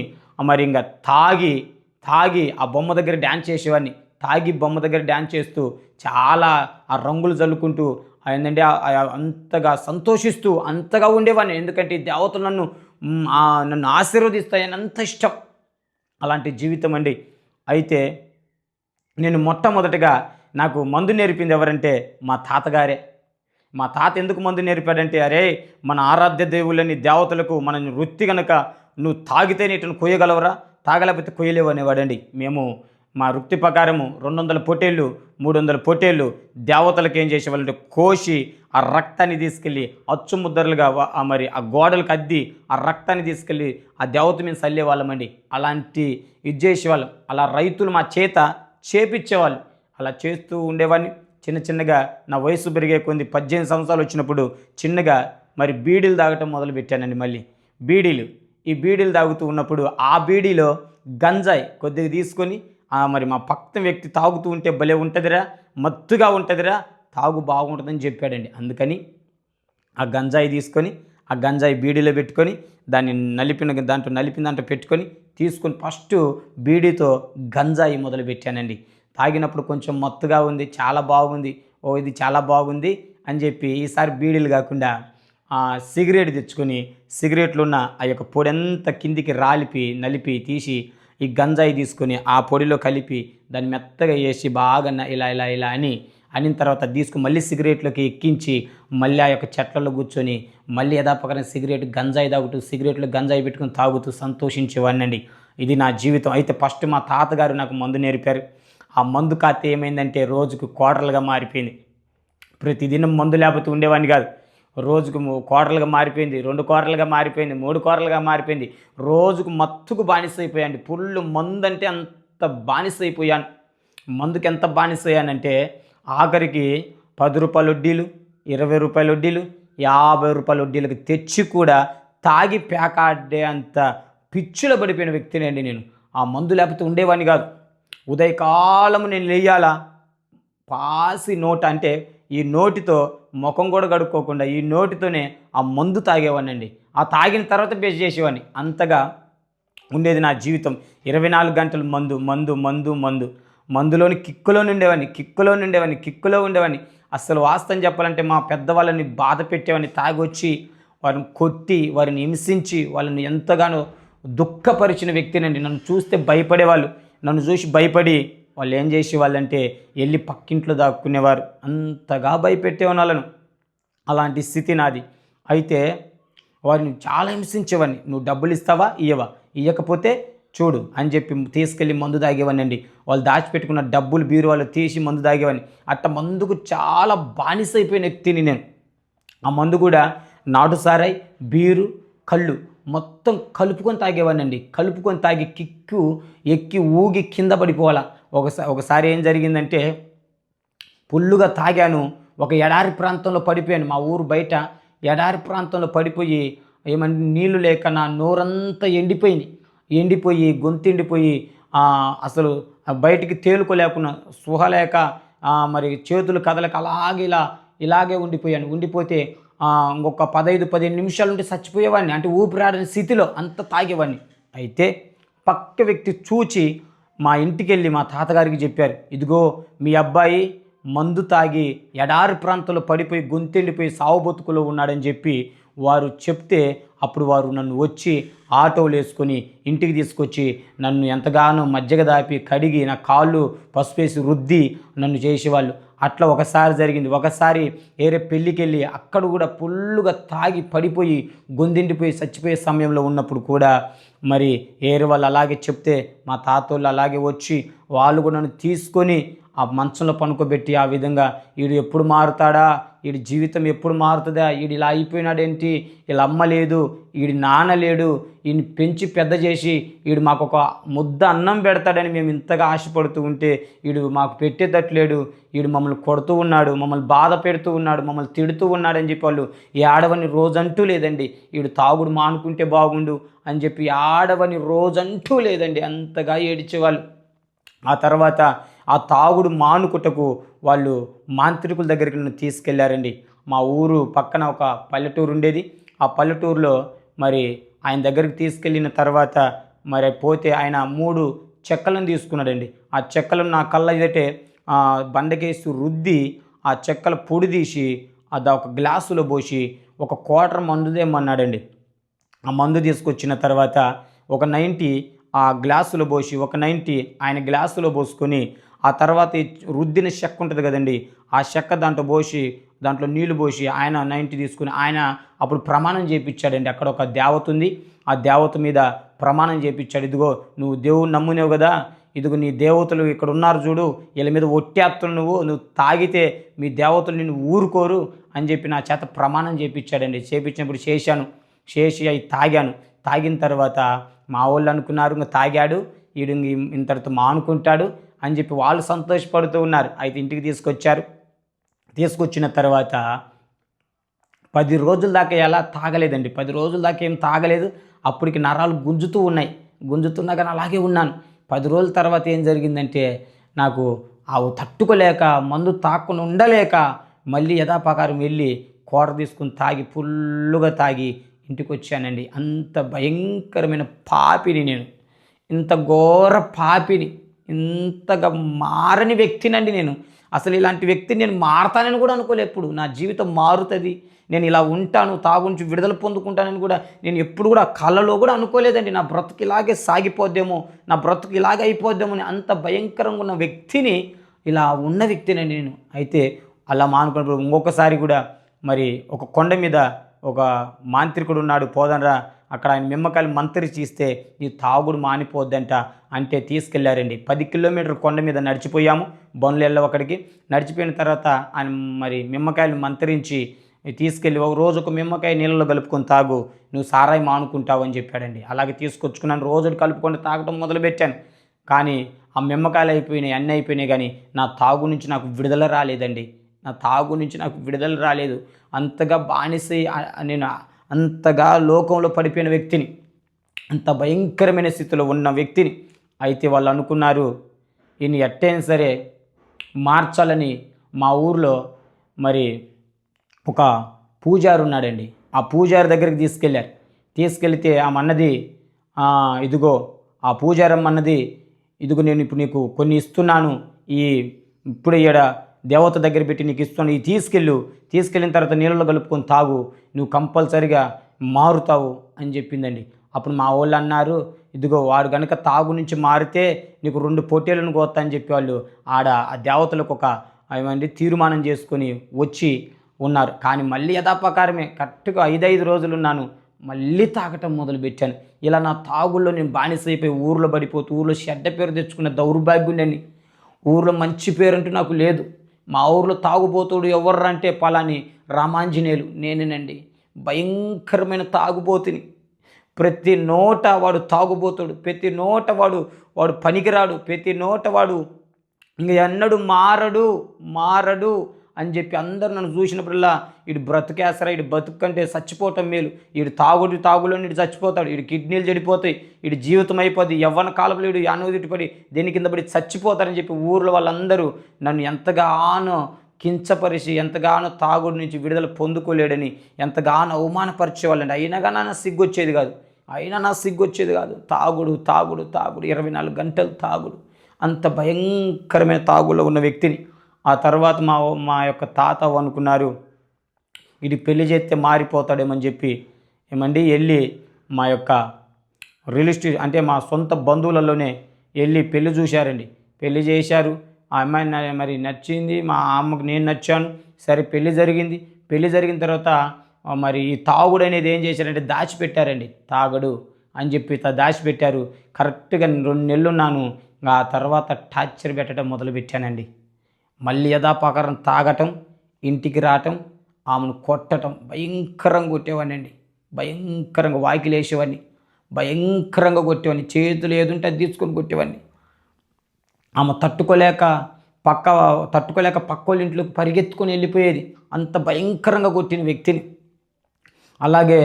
మరి ఇంకా తాగి ఆ బొమ్మ దగ్గర డ్యాన్స్ చేసేవాడిని. తాగి బొమ్మ దగ్గర డ్యాన్స్ చేస్తూ చాలా ఆ రంగులు చల్లుకుంటూ ఏంటంటే అంతగా సంతోషిస్తూ అంతగా ఉండేవాడిని. ఎందుకంటే ఈ దేవతలు నన్ను ఆశీర్వదిస్తాయని అంత ఇష్టం. అలాంటి జీవితం అండి. అయితే నేను మొట్టమొదటిగా నాకు మందు నేర్పింది ఎవరంటే మా తాతగారే. మా తాత ఎందుకు మందు నేర్పాడంటే, అరే మన ఆరాధ్య దేవుళ్ళని దేవతలకు మన వృత్తి కనుక నువ్వు తాగితేనే ఇటు కొయ్యగలవరా, తాగలేకపోతే కొయ్యలేవు అనేవాడండి. మేము మా వృత్తి ప్రకారము 200 పొట్టేళ్ళు 300 పొట్టేళ్ళు దేవతలకు ఏం చేసేవాళ్ళంటే కోసి ఆ రక్తాన్ని తీసుకెళ్ళి అచ్చుముద్దరులుగా మరి ఆ గోడలకు అద్ది ఆ రక్తాన్ని తీసుకెళ్ళి ఆ దేవత మీద చల్లేవాళ్ళమండి. అలాంటి ఇది చేసేవాళ్ళం. అలా రైతులు మా చేత చేపించేవాళ్ళు. అలా చేస్తూ ఉండేవాడిని. చిన్నగా నా వయసు పెరిగే కొంది 18 సంవత్సరాలు వచ్చినప్పుడు చిన్నగా మరి బీడీలు తాగటం మొదలుపెట్టానండి. మళ్ళీ ఈ బీడీలు తాగుతూ ఉన్నప్పుడు ఆ బీడీలో గంజాయి కొద్దిగా తీసుకొని మరి మా పక్కన వ్యక్తి తాగుతూ ఉంటే భలే ఉంటుందిరా, మత్తుగా ఉంటుందిరా, తాగు బాగుంటుందని చెప్పాడండి. అందుకని ఆ గంజాయి తీసుకొని ఆ గంజాయి బీడీలో పెట్టుకొని దాంట్లో నలిపిన దాంట్లో పెట్టుకొని తీసుకొని ఫస్ట్ బీడీతో గంజాయి మొదలుపెట్టానండి. తాగినప్పుడు కొంచెం మత్తుగా ఉంది, చాలా బాగుంది, ఇది చాలా బాగుంది అని చెప్పి ఈసారి బీడీలు కాకుండా సిగరెట్ తెచ్చుకొని సిగరెట్లు ఉన్న ఆ యొక్క పొడంతా కిందికి నలిపి తీసి ఈ గంజాయి తీసుకొని ఆ పొడిలో కలిపి దాన్ని మెత్తగా వేసి బాగా ఇలా అనిన తర్వాత తీసుకుని మళ్ళీ సిగరెట్లోకి ఎక్కించి మళ్ళీ ఆ యొక్క చెట్లలో కూర్చొని మళ్ళీ యథాపకరం గంజాయి తాగుతూ సిగరెట్లో గంజాయి పెట్టుకుని తాగుతూ సంతోషించేవాడినండి. ఇది నా జీవితం. అయితే ఫస్ట్ మా తాతగారు నాకు మందు నేర్పారు. ఆ మందు ఖాతా ఏమైందంటే రోజుకు క్వార్టర్లుగా మారిపోయింది. ప్రతిదినం మందు లేకపోతే ఉండేవాడిని కాదు. రోజుకు క్వార్టర్లుగా మారిపోయింది, 2 క్వార్టర్లుగా మారిపోయింది, 3 క్వార్టర్లుగా మారిపోయింది. రోజుకు మత్తుకు బానిసైపోయాను. ఫుల్ మందు అంటే అంత బానిసైపోయాను. మందుకి ఎంత బానిసయ్యానంటే ఆఖరికి 10 రూపాయల వడ్డీలు, 20 రూపాయల వడ్డీలు, 50 రూపాయల వడ్డీలకు తెచ్చి కూడా తాగి పేకాడే అంత పిచ్చిలో పడిపోయిన వ్యక్తినండి నేను. ఆ మందు లేకపోతే ఉండేవాడిని కాదు. ఉదయకాలము నేను లేయాలా పాసి నోట అంటే ఈ నోటితో ముఖం కూడా కడుక్కోకుండా ఈ నోటితోనే ఆ మందు తాగేవాడినండి. ఆ తాగిన తర్వాత బేస్ చేసేవాడిని. అంతగా ఉండేది నా జీవితం. 24 గంటలు మందులోని కిక్కులో ఉండేవాడిని. అసలు వాస్తవం చెప్పాలంటే మా పెద్దవాళ్ళని బాధ పెట్టేవాడిని. తాగొచ్చి వారిని కొట్టి వారిని హింసించి వాళ్ళని ఎంతగానో దుఃఖపరిచిన వ్యక్తినండి. నన్ను చూస్తే భయపడేవాళ్ళు. నన్ను చూసి భయపడి వాళ్ళు ఏం చేసేవాళ్ళంటే వెళ్ళి పక్కింట్లో దాక్కునేవారు. అంతగా భయపెట్టేవాళ్ళు వాళ్ళను. అలాంటి స్థితి నాది. అయితే వారిని చాలా హింసించేవాడిని. నువ్వు డబ్బులు ఇస్తావా, ఇవ్వకపోతే చూడు అని చెప్పి తీసుకెళ్ళి మందు తాగేవాడినండి. వాళ్ళు దాచిపెట్టుకున్న డబ్బులు బీరువాళ్ళు తీసి మందు తాగేవాడిని. అట్ట మందుకు చాలా బానిస అయిపోయిన వ్యక్తిని నేను. ఆ మందు కూడా నాటు సారాయి, బీరు, కళ్ళు మొత్తం కలుపుకొని తాగేవాడినండి. కలుపుకొని తాగి కిక్కు ఎక్కి ఊగి కింద పడిపోవాలా. ఒకసారి ఏం జరిగిందంటే పుల్లుగా తాగాను. ఒక ఎడారి ప్రాంతంలో పడిపోయాను. మా ఊరు బయట ఎడారి ప్రాంతంలో పడిపోయి ఏమంటే నీళ్లు లేక నా నోరంతా ఎండిపోయి గొంతు ఎండిపోయి అసలు బయటికి తేలుకోలేకున్నా, స్పృహ లేక మరి చేతులు కదలక అలాగే ఇలాగే ఉండిపోతే ఇంకొక 15 నిమిషాల నుండి చచ్చిపోయేవాడిని. అంటే ఊపిరాడని స్థితిలో అంత తాగేవాడిని. అయితే పక్క వ్యక్తి చూచి మా ఇంటికి వెళ్ళి మా తాతగారికి చెప్పారు, ఇదిగో మీ అబ్బాయి మందు తాగి ఎడారి ప్రాంతంలో పడిపోయి గొంతెండిపోయి సావు బతుకులో ఉన్నాడని చెప్పి వారు చెప్తే, అప్పుడు వారు నన్ను వచ్చి ఆటోలు వేసుకొని ఇంటికి తీసుకొచ్చి నన్ను ఎంతగానో మజ్జిగ దాపి కడిగి నా కాళ్ళు పసుపేసి రుద్ది నన్ను చేసేవాళ్ళు. అట్లా ఒకసారి జరిగింది. ఒకసారి ఏరే పెళ్ళికి వెళ్ళి అక్కడ కూడా ఫుల్లుగా తాగి పడిపోయి గొంతెండిపోయి చచ్చిపోయే సమయంలో ఉన్నప్పుడు కూడా మరి ఏరే వాళ్ళు అలాగే చెప్తే మా తాతోళ్ళు అలాగే వచ్చి వాళ్ళు కూడా నన్ను తీసుకొని ఆ మంచంలో పనుకోబెట్టి ఆ విధంగా వీడు ఎప్పుడు మారుతాడా, వీడి జీవితం ఎప్పుడు మారుతుందా, వీడు ఇలా అయిపోయినాడేంటి, వీళ్ళ అమ్మ లేదు, వీడి నాన్న లేడు, వీడిని పెంచి పెద్ద చేసి వీడు మాకు ఒక ముద్ద అన్నం పెడతాడని మేము ఇంతగా ఆశపడుతూ ఉంటే వీడు మాకు పెట్టేటట్లేడు, వీడు మమ్మల్ని కొడుతూ ఉన్నాడు, మమ్మల్ని బాధ పెడుతూ ఉన్నాడు, మమ్మల్ని తిడుతూ ఉన్నాడని చెప్పి వాళ్ళు ఈ ఆడవని రోజంటూ లేదండి. వీడు తాగుడు మానుకుంటే బాగుండు అని చెప్పి ఆడవని రోజంటూ లేదండి, అంతగా ఏడిచేవాళ్ళు. ఆ తర్వాత ఆ తాగుడు మానుకుటకు వాళ్ళు మాంత్రికుల దగ్గరికి నన్ను తీసుకెళ్లారండి. మా ఊరు పక్కన ఒక పల్లెటూరు ఉండేది. ఆ పల్లెటూరులో మరి ఆయన దగ్గరికి తీసుకెళ్ళిన తర్వాత మరి పోతే ఆయన 3 చెక్కలను తీసుకున్నాడండి. ఆ చెక్కలను నా కళ్ళ ఎదుటే బండకేసి రుద్ది ఆ చెక్కల పొడి తీసి అది ఒక గ్లాసులో పోసి 1 క్వార్టర్ మందుదేమన్నాడండి. ఆ మందు తీసుకొచ్చిన తర్వాత ఒక 90 ఆ గ్లాసులో పోసి 190 ఆయన గ్లాసులో పోసుకొని ఆ తర్వాత రుద్దిన చెక్క ఉంటుంది కదండి, ఆ చెక్క దాంట్లో పోసి దాంట్లో నీళ్లు పోసి ఆయన 90 తీసుకుని ఆయన అప్పుడు ప్రమాణం చేయించాడండి. అక్కడ ఒక దేవత ఉంది, ఆ దేవత మీద ప్రమాణం చేయించాడు. ఇదిగో నువ్వు దేవుని నమ్మునేవు కదా, ఇదిగో నీ దేవతలు ఇక్కడ ఉన్నారు చూడు, వీళ్ళ మీద ఒట్టేస్తున్నావు, నువ్వు తాగితే మీ దేవతలు నిన్ను ఊరుకోరు అని చెప్పి నా చేత ప్రమాణం చేయించాడండి. చేయించినప్పుడు చేసి అవి తాగిన తర్వాత మా వాళ్ళు అనుకున్నారు ఇంకా తాగాడు వీడు ఇంతటితో మానుకుంటాడు అని చెప్పి వాళ్ళు సంతోషపడుతూ ఉన్నారు. అయితే ఇంటికి తీసుకొచ్చిన తర్వాత 10 రోజుల దాకా ఎలా తాగలేదండి. 10 రోజుల దాకా ఏం తాగలేదు. అప్పటికి నరాలు గుంజుతున్నా కానీ అలాగే ఉన్నాను. 10 రోజుల తర్వాత ఏం జరిగిందంటే నాకు తట్టుకోలేక మందు తాకుండా ఉండలేక మళ్ళీ యథాప్రకారం వెళ్ళి క్వార్టర్ తీసుకుని తాగి ఫుల్లుగా తాగి ఇంటికి వచ్చానండి. అంత భయంకరమైన పాపిని నేను, ఇంత ఘోర పాపిని, ఇంతగా మారని వ్యక్తినండి నేను. అసలు ఇలాంటి వ్యక్తిని నేను మారతానని కూడా అనుకోలే. ఎప్పుడు నా జీవితం మారుతుంది, నేను ఇలా ఉంటాను, తాగుంచి విడుదల పొందుకుంటానని కూడా నేను ఎప్పుడు కూడా కళ్ళలో కూడా అనుకోలేదండి. నా బ్రతుకు ఇలాగే సాగిపోద్దేమో, నా బ్రతుకు ఇలాగే అయిపోద్దేమో అని అంత భయంకరంగా ఉన్న వ్యక్తిని, ఇలా ఉన్న వ్యక్తినండి నేను. అయితే అలా మానుకున్నప్పుడు ఇంకొకసారి కూడా మరి ఒక కొండ మీద ఒక మాంత్రికుడు ఉన్నాడు, పోదనరా అక్కడ ఆయన నిమ్మకాయలు మంత్రించి ఇస్తే ఈ తాగుడు మానిపోద్దంట అంటే తీసుకెళ్లారండి. 10 కిలోమీటర్ కొండ మీద నడిచిపోయాము. బొన్నులు అక్కడికి నడిచిపోయిన తర్వాత ఆయన మరి నిమ్మకాయలు మంత్రించి తీసుకెళ్ళి ఒక రోజు ఒక నిమ్మకాయ నీళ్ళలో కలుపుకొని తాగు, నువ్వు సారాయి మానుకుంటావు అని చెప్పాడండి. అలాగే తీసుకొచ్చుకున్నాను, రోజు కలుపుకొని తాగటం మొదలుపెట్టాను. కానీ ఆ నిమ్మకాయలు అయిపోయినాయి, అన్నీ అయిపోయినాయి, కానీ నా తాగు నుంచి నాకు విడుదల రాలేదండి. అంతగా బానిసై నేను అంతగా లోకంలో పడిపోయిన వ్యక్తిని, అంత భయంకరమైన స్థితిలో ఉన్న వ్యక్తిని. అయితే వాళ్ళు అనుకున్నారు ఈయన ఎట్టైనా సరే మార్చాలని. మా ఊర్లో మరి ఒక పూజారి ఉన్నాడండి. ఆ పూజారి దగ్గరికి తీసుకెళ్తే ఆమె అన్నది, ఇదిగో ఆ పూజారమ్మ అన్నది, ఇదిగో నేను ఇప్పుడు నీకు కొన్ని ఇస్తున్నాను, ఇప్పుడు ఈడ దేవత దగ్గర పెట్టి నీకు ఇస్తున్నాను, ఈ తీసుకెళ్ళిన తర్వాత నీళ్ళలో కలుపుకొని తాగు, నువ్వు కంపల్సరిగా మారుతావు అని చెప్పిందండి. అప్పుడు మా వాళ్ళు అన్నారు, ఇదిగో వాడు కనుక తాగు నుంచి మారితే నీకు 2 పొట్టేలను కోస్తా అని చెప్పి వాళ్ళు ఆ దేవతలకు ఒక తీర్మానం చేసుకొని వచ్చి ఉన్నారు. కానీ మళ్ళీ యథాప్రకారమే కరెక్ట్గా 5 రోజులు ఉన్నాను, మళ్ళీ తాగటం మొదలుపెట్టాను. ఇలా నా తాగుల్లో నేను బానిసైపోయి ఊర్లో పడిపోతూ ఊర్లో చెడ్డ పేరు తెచ్చుకున్న దౌర్భాగ్యుడని. ఊర్లో మంచి పేరంటూ నాకు లేదు. మా ఊర్లో తాగుబోతుడు ఎవర్రంటే పలాని రామాంజనేయులు నేనేనండి. భయంకరమైన తాగుబోతుని. ప్రతి నోట వాడు తాగుబోతుడు, ప్రతి నోట వాడు పనికిరాడు, ప్రతి నోట వాడు ఇంక ఎన్నడూ మారడు అని చెప్పి అందరూ నన్ను చూసినప్పుడల్లా వీడు బ్రతికేస్తారా, వీడు బతుకు కంటే చచ్చిపోవటం మేలు, వీడు తాగులో వీడు చచ్చిపోతాడు, వీడు కిడ్నీలు చెడిపోతాయి, వీడి జీవితం అయిపోద్ది, యవ్వన కాలంలో వీడు యానోదిటి పడి దేని కింద పడి చచ్చిపోతారని చెప్పి ఊర్లో వాళ్ళందరూ నన్ను ఎంతగానో కించపరిచి, ఎంతగానో తాగుడు నుంచి విడుదల పొందుకోలేడని ఎంతగానో అవమానపరిచేవాళ్ళండి. అయినా కానీ నా సిగ్గు వచ్చేది కాదు. తాగుడు 24 గంటలు తాగుడు, అంత భయంకరమైన తాగులో ఉన్న వ్యక్తిని. ఆ తర్వాత మా యొక్క తాత అనుకున్నారు ఇది పెళ్లి చేస్తే మారిపోతాడేమని చెప్పి వెళ్ళి మా యొక్క రిలేటివ్ అంటే మా సొంత బంధువులలోనే వెళ్ళి పెళ్లి చూశారండి. పెళ్లి చేశారు. ఆ అమ్మాయి మరి నచ్చింది, మా అమ్మకు నేను నచ్చాను. సరే పెళ్లి జరిగిన తర్వాత మరి ఈ తాగుడు అనేది ఏం చేశారంటే దాచిపెట్టారండి. తాగడు అని చెప్పి దాచిపెట్టారు. కరెక్ట్గా 2 నెలలు ఉన్నాను. ఆ తర్వాత టార్చర్ పెట్టడం మొదలుపెట్టానండి. మళ్ళీ యథాప్రకారం తాగటం, ఇంటికి రావటం, ఆమెను కొట్టడం, భయంకరంగా కొట్టేవాడిని అండి. భయంకరంగా వాకిలు వేసేవాడిని, భయంకరంగా కొట్టేవాడిని. చేతులు ఏదుంటే అది తీసుకొని కొట్టేవాడిని. ఆమె తట్టుకోలేక పక్కోళ్ళ ఇంట్లోకి పరిగెత్తుకొని వెళ్ళిపోయేది. అంత భయంకరంగా కొట్టిన వ్యక్తిని. అలాగే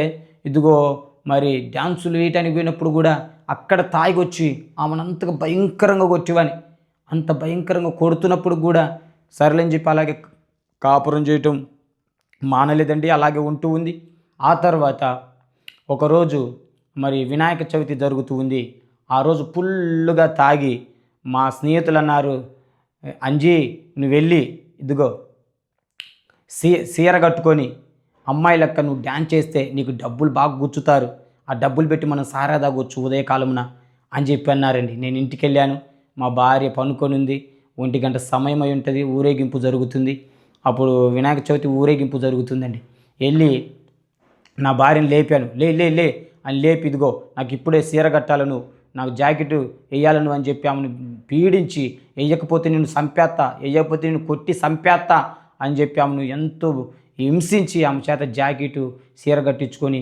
ఇదిగో మరి డ్యాన్సులు వేయటానికి పోయినప్పుడు కూడా అక్కడ తాగి వచ్చి ఆమెను అంతగా భయంకరంగా కొట్టేవాని. అంత భయంకరంగా కొడుతున్నప్పుడు కూడా సరేలని చెప్పి అలాగే కాపురం చేయటం మానలేదండి. అలాగే ఉంటూ ఉంది. ఆ తర్వాత ఒకరోజు మరి వినాయక చవితి జరుగుతూ ఉంది. ఆ రోజు ఫుల్లుగా తాగి మా స్నేహితులు అన్నారు, అంజీ నువ్వు వెళ్ళి ఇదిగో చీర కట్టుకొని అమ్మాయి లెక్క నువ్వు డ్యాన్స్ చేస్తే నీకు డబ్బులు బాగా గుచ్చుతారు, ఆ డబ్బులు పెట్టి మనం సారా తాగొచ్చు ఉదయకాలమున అని చెప్పి అన్నారండి. నేను ఇంటికి వెళ్ళాను. మా భార్య పనుకొని ఉంది. 1 గంట సమయం అయి ఉంటుంది. ఊరేగింపు జరుగుతుంది. అప్పుడు వినాయక చవితి ఊరేగింపు జరుగుతుందండి. వెళ్ళి నా భార్యను లేపాను. లే అని లేపి ఇదిగో నాకు ఇప్పుడే చీర కట్టాలను, నాకు జాకెట్ వేయాలను అని చెప్పి ఆమెను పీడించి వేయకపోతే నేను చంపేస్తా, వేయకపోతే నేను కొట్టి చంపేస్తా అని చెప్పి ఆమెను ఎంతో హింసించి ఆమె చేత జాకెట్ చీర కట్టించుకొని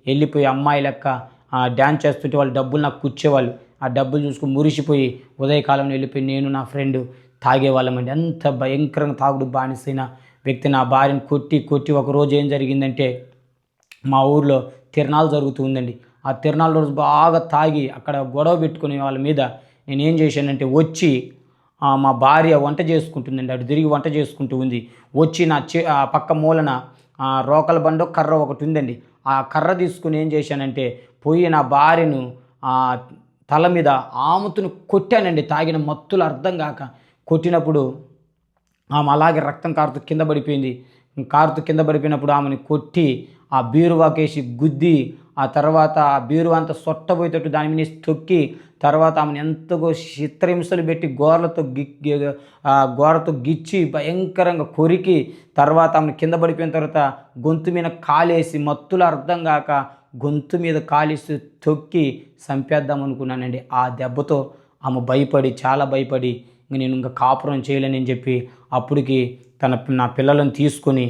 వెళ్ళిపోయి అమ్మాయి లెక్క డ్యాన్స్ చేస్తుంటే వాళ్ళు డబ్బులు నాకు కూర్చేవాళ్ళు. ఆ డబ్బులు చూసుకుని మురిసిపోయి ఉదయకాలంలో వెళ్ళిపోయి నేను నా ఫ్రెండ్ తాగేవాళ్ళమండి. అంత భయంకరంగా తాగుడు బానిసైన వ్యక్తి నా భార్యను కొట్టి ఒకరోజు ఏం జరిగిందంటే మా ఊర్లో తిరణాలు జరుగుతుందండి. ఆ తిరణాల రోజు బాగా తాగి అక్కడ గొడవ పెట్టుకునే వాళ్ళ మీద నేనేం చేశానంటే వచ్చి మా భార్య వంట చేసుకుంటుందండి. అటు తిరిగి వంట చేసుకుంటూ ఉంది. వచ్చి ఆ పక్క మూలన రోకల బండో కర్ర ఒకటి ఉందండి. ఆ కర్ర తీసుకుని ఏం చేశానంటే పోయి నా భార్యను తల మీద ఆముతును కొట్టానండి. తాగిన మత్తులు అర్థం కాక కొట్టినప్పుడు ఆమె అలాగే రక్తం కారుతూ కింద పడిపోయినప్పుడు ఆమెను కొట్టి ఆ బీరువాకేసి గుద్ది, ఆ తర్వాత ఆ బీరువా అంతా సొట్టబోయేటట్టు దాని మీద తొక్కి, తర్వాత ఆమెను ఎంతగో చిత్రహింసలు పెట్టి గోరతో గిచ్చి భయంకరంగా కొరికి, తర్వాత ఆమెను కింద పడిపోయిన తర్వాత గొంతు మీద కాలేసి మత్తులు అర్థం కాక గొంతు మీద కాలేసి తొక్కి చంపేద్దాం అనుకున్నానండి. ఆ దెబ్బతో ఆమె చాలా భయపడి నేను ఇంకా కాపురం చేయలేనని చెప్పి అప్పటికి నా పిల్లలను తీసుకొని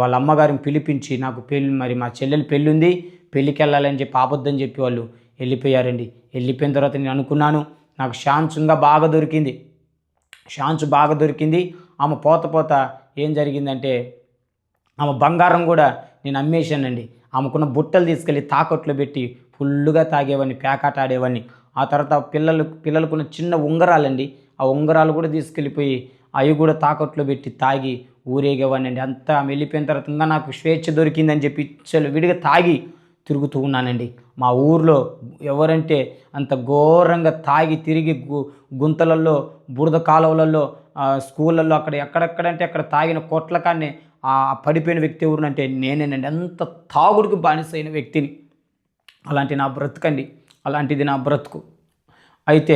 వాళ్ళ అమ్మగారిని పిలిపించి నాకు మరి మా చెల్లెలు పెళ్ళి ఉంది, పెళ్ళికి వెళ్ళాలని చెప్పి అబద్ధం చెప్పి వాళ్ళు వెళ్ళిపోయారండి. వెళ్ళిపోయిన తర్వాత నేను అనుకున్నాను నాకు ఛాన్స్ బాగా దొరికింది. ఆమె పోత ఏం జరిగిందంటే ఆమె బంగారం కూడా నేను అమ్మేశానండి. ఆమెకున్న బుట్టలు తీసుకెళ్ళి తాకట్లో పెట్టి ఫుల్లుగా తాగేవాడిని, పేకాట ఆడేవాడిని. ఆ తర్వాత పిల్లలకున్న చిన్న ఉంగరాలండి, ఆ ఉంగరాలు కూడా తీసుకెళ్ళిపోయి అవి కూడా తాకట్లో పెట్టి తాగి ఊరేగేవాడిని అండి. అంతా ఆమె వెళ్ళిపోయిన తర్వాత ఇంకా నాకు స్వేచ్ఛ దొరికిందని చెప్పి విడిగా తాగి తిరుగుతూ ఉన్నానండి. మా ఊర్లో ఎవరంటే అంత ఘోరంగా తాగి తిరిగి గుంతలలో, బురద కాలువలలో, స్కూళ్ళల్లో ఎక్కడెక్కడంటే అక్కడ తాగిన కొట్ల కాన్నే పడిపోయిన వ్యక్తి ఎవరునంటే నేనేనండి. అంత తాగుడికి బానిసైన వ్యక్తిని. అలాంటిది నా బ్రతుకు. అయితే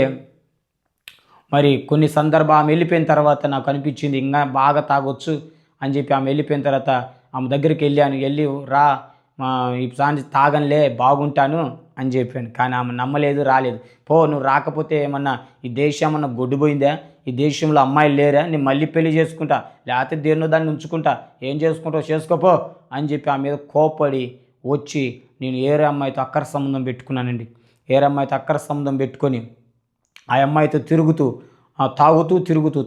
మరి కొన్ని సందర్భాలు ఆమె వెళ్ళిపోయిన తర్వాత నాకు అనిపించింది ఇంకా బాగా తాగొచ్చు అని చెప్పి ఆమె వెళ్ళిపోయిన తర్వాత ఆమె దగ్గరికి వెళ్ళి రా ఇప్పుడు తాగనిలే బాగుంటాను అని చెప్పాను. కానీ ఆమె నమ్మలేదు, రాలేదు. నువ్వు రాకపోతే ఏమన్నా ఈ దేశం ఏమన్నా గొడ్డుపోయిందా, ఈ దేశంలో అమ్మాయిలు లేరా, నేను మళ్ళీ పెళ్లి చేసుకుంటా, లేకపోతే దేన్నో దాన్ని ఉంచుకుంటా, ఏం చేసుకుంటావు చేసుకోపో అని చెప్పి ఆమె మీద కోపడి వచ్చి నేను ఏరే అమ్మాయితో అక్కర సంబంధం పెట్టుకున్నానండి. ఏరే అమ్మాయితో అక్కర సంబంధం పెట్టుకొని ఆ అమ్మాయితో తాగుతూ తిరుగుతూ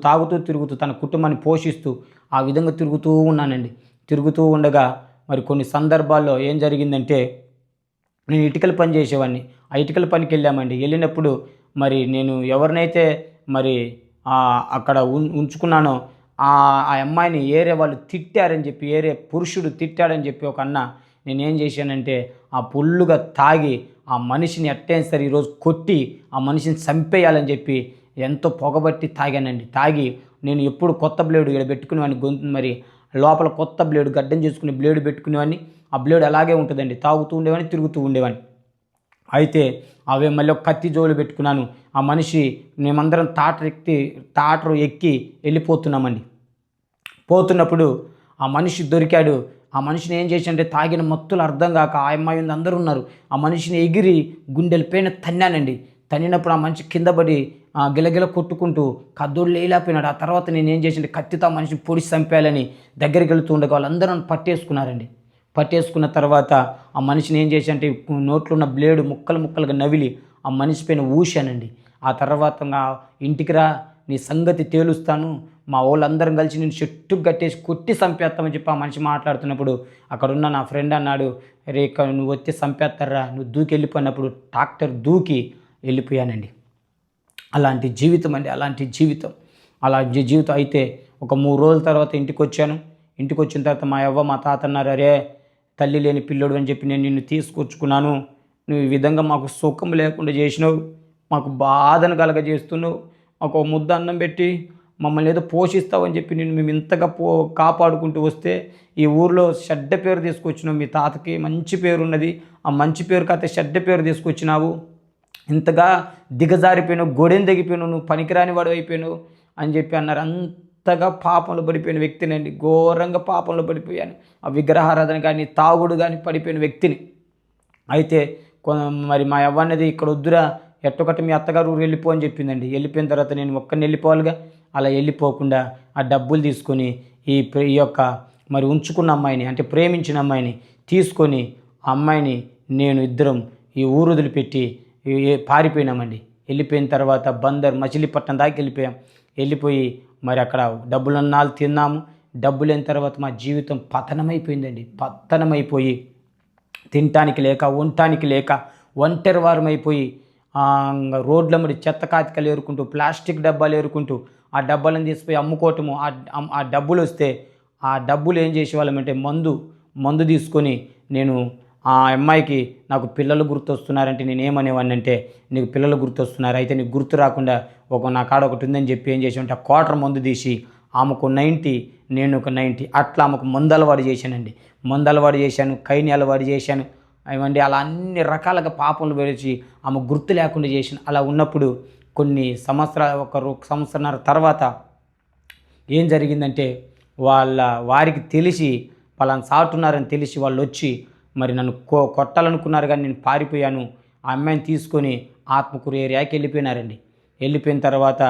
తన కుటుంబాన్ని పోషిస్తూ ఆ విధంగా తిరుగుతూ ఉన్నానండి. తిరుగుతూ ఉండగా మరి కొన్ని సందర్భాల్లో ఏం జరిగిందంటే, నేను ఇటుకల పని చేసేవాడిని. ఆ ఇటుకల పనికి వెళ్ళామండి. వెళ్ళినప్పుడు మరి నేను ఎవరినైతే మరి అక్కడ ఉంచుకున్నానో ఆ అమ్మాయిని ఏరే వాళ్ళు తిట్టారని చెప్పి, ఏరే పురుషుడు తిట్టాడని చెప్పి ఒక అన్న, నేనేం చేశానంటే ఆ ఫుల్లుగా తాగి ఆ మనిషిని ఎట్టైనా సరే ఈరోజు కొట్టి ఆ మనిషిని చంపేయాలని చెప్పి ఎంతో పొగబట్టి తాగానండి. తాగి నేను ఎప్పుడు కొత్త బ్లేడు ఇక్కడ పెట్టుకునేవాడిని, గొంతు మరి లోపల కొత్త బ్లేడు గడ్డం చేసుకునే బ్లేడు పెట్టుకునేవాడిని. ఆ బ్లేడ్ అలాగే ఉంటుందండి. తాగుతూ ఉండేవాడిని, తిరుగుతూ ఉండేవాడిని. అయితే అవే మళ్ళీ ఒక కత్తి జోలు పెట్టుకున్నాను. ఆ మనిషి మేమందరం టాటర్ ఎక్కి వెళ్ళిపోతున్నామండి. పోతున్నప్పుడు ఆ మనిషి దొరికాడు. ఆ మనిషిని ఏం చేశానంటే తాగిన మత్తులు అర్థం కాక ఆ అమ్మాయి ఉంది అందరూ ఉన్నారు. ఆ మనిషిని ఎగిరి గుండెల పైన తన్నానండి. తన్నినప్పుడు ఆ మనిషి కింద పడి గిలగిల కొట్టుకుంటూ కద్దోడు లేకపోయినాడు. ఆ తర్వాత నేను ఏం చేసింటే కత్తితో ఆ మనిషిని పొడిచి చంపేయాలని దగ్గరికి వెళుతూ ఉండగా వాళ్ళందరూ నన్ను పట్టేసుకున్నారండి. పట్టేసుకున్న తర్వాత ఆ మనిషిని ఏం చేశానంటే నోట్లో ఉన్న బ్లేడు ముక్కలుగా నవిలి ఆ మనిషి పైన ఊశానండి. ఆ తర్వాత ఇంటికి రా, నీ సంగతి తేలుస్తాను, మా వాళ్ళందరం కలిసి నేను చెట్టుకు కట్టేసి కొట్టి చంపేస్తామని చెప్పి ఆ మనిషి మాట్లాడుతున్నప్పుడు అక్కడున్న నా ఫ్రెండ్ అన్నాడు, రే నువ్వు వచ్చి చంపేస్తారా, నువ్వు దూకి వెళ్ళిపోయినప్పుడు ట్రాక్టర్ దూకి వెళ్ళిపోయానండి. అలాంటి జీవితం అండి, అలాంటి జీవితం. జీవితం అయితే ఒక 3 రోజుల తర్వాత ఇంటికి వచ్చాను. ఇంటికి వచ్చిన తర్వాత మా అవ్వ మా తాత అన్నారు, అరే తల్లి లేని పిల్లోడు అని చెప్పి నేను నిన్ను తీసుకొచ్చుకున్నాను, నువ్వు ఈ విధంగా మాకు సుఖం లేకుండా చేసినావు, మాకు బాధను కలగజేస్తున్నావు, మాకు ఒక ముద్ద అన్నం పెట్టి మమ్మల్ని ఏదో పోషిస్తావని చెప్పి నేను మేము ఇంతగా కాపాడుకుంటూ వస్తే ఈ ఊరిలో చెడ్డ పేరు తీసుకొచ్చినావు, మీ తాతకి మంచి పేరు ఉన్నది, ఆ మంచి పేరు కాతే చెడ్డ పేరు తీసుకొచ్చినావు, ఇంతగా దిగజారిపోయినావు, గొడెం తెగిపోయినావు, నువ్వు పనికిరాని వాడు అయిపోయినావు అని చెప్పి అన్నారు. అంతగా పాపంలో పడిపోయిన వ్యక్తినండి, ఘోరంగా పాపంలో పడిపోయాను. ఆ విగ్రహారాధన కానీ తాగుడు కానీ పడిపోయిన వ్యక్తిని. అయితే మరి మా అవ్వన్నది ఇక్కడ వద్దురా, ఎట్టొకటి మీ అత్తగారు ఊరు వెళ్ళిపో అని చెప్పిందండి. వెళ్ళిపోయిన తర్వాత నేను ఒక్కడిని వెళ్ళిపోవాలిగా, అలా వెళ్ళిపోకుండా ఆ డబ్బులు తీసుకొని ఈ యొక్క మరి ఉంచుకున్న అమ్మాయిని, అంటే ప్రేమించిన అమ్మాయిని తీసుకొని ఆ అమ్మాయిని నేను ఇద్దరం ఈ ఊరు వదిలిపెట్టి పారిపోయినామండి. వెళ్ళిపోయిన తర్వాత బందర్ మచిలీపట్నం దాకా వెళ్ళిపోయి మరి అక్కడ డబ్బులన్నాళ్ళు తిన్నాము. డబ్బులైన తర్వాత మా జీవితం పతనమైపోయిందండి. పతనమైపోయి తినటానికి లేక ఉండటానికి లేక ఒంటరి వారం అయిపోయి రోడ్ల మీద చెత్త కాతికలు ఏరుకుంటూ, ప్లాస్టిక్ డబ్బాలు ఏరుకుంటూ ఆ డబ్బాలను తీసిపోయి అమ్ముకోవటము. ఆ డబ్బులు వస్తే ఆ డబ్బులు ఏం చేసేవాళ్ళమంటే మందు తీసుకొని నేను ఆ అమ్మాయికి, నాకు పిల్లలు గుర్తొస్తున్నారంటే నేను ఏమనేవాడిని అంటే, నీకు పిల్లలు గుర్తొస్తున్నారు, అయితే నీకు గుర్తు రాకుండా నా కాడ ఒకటి ఉందని చెప్పి ఏం చేసామంటే ఆ క్వార్టర్ మందు తీసి ఆమెకు 90, నేను ఒక 90, అట్లా ఆమెకు మందు అలవాటు చేశానండి. మందు అలవాటు చేశాను, కైని అలవాటు చేశాను, ఏమండి అలా అన్ని రకాలుగా పాపంలో పెరిచి ఆమె గుర్తు లేకుండా చేశాను. అలా ఉన్నప్పుడు కొన్ని సంవత్సరాలు, 1 సంవత్సరాల తర్వాత ఏం జరిగిందంటే వారికి తెలిసి పలానా సాటున్నారని తెలిసి వాళ్ళు వచ్చి మరి నన్ను కొట్టాలనుకున్నారు, కానీ నేను పారిపోయాను. ఆ అమ్మాయిని తీసుకొని ఆత్మకూరు ఏరియాకి వెళ్ళిపోయినారండి. వెళ్ళిపోయిన తర్వాత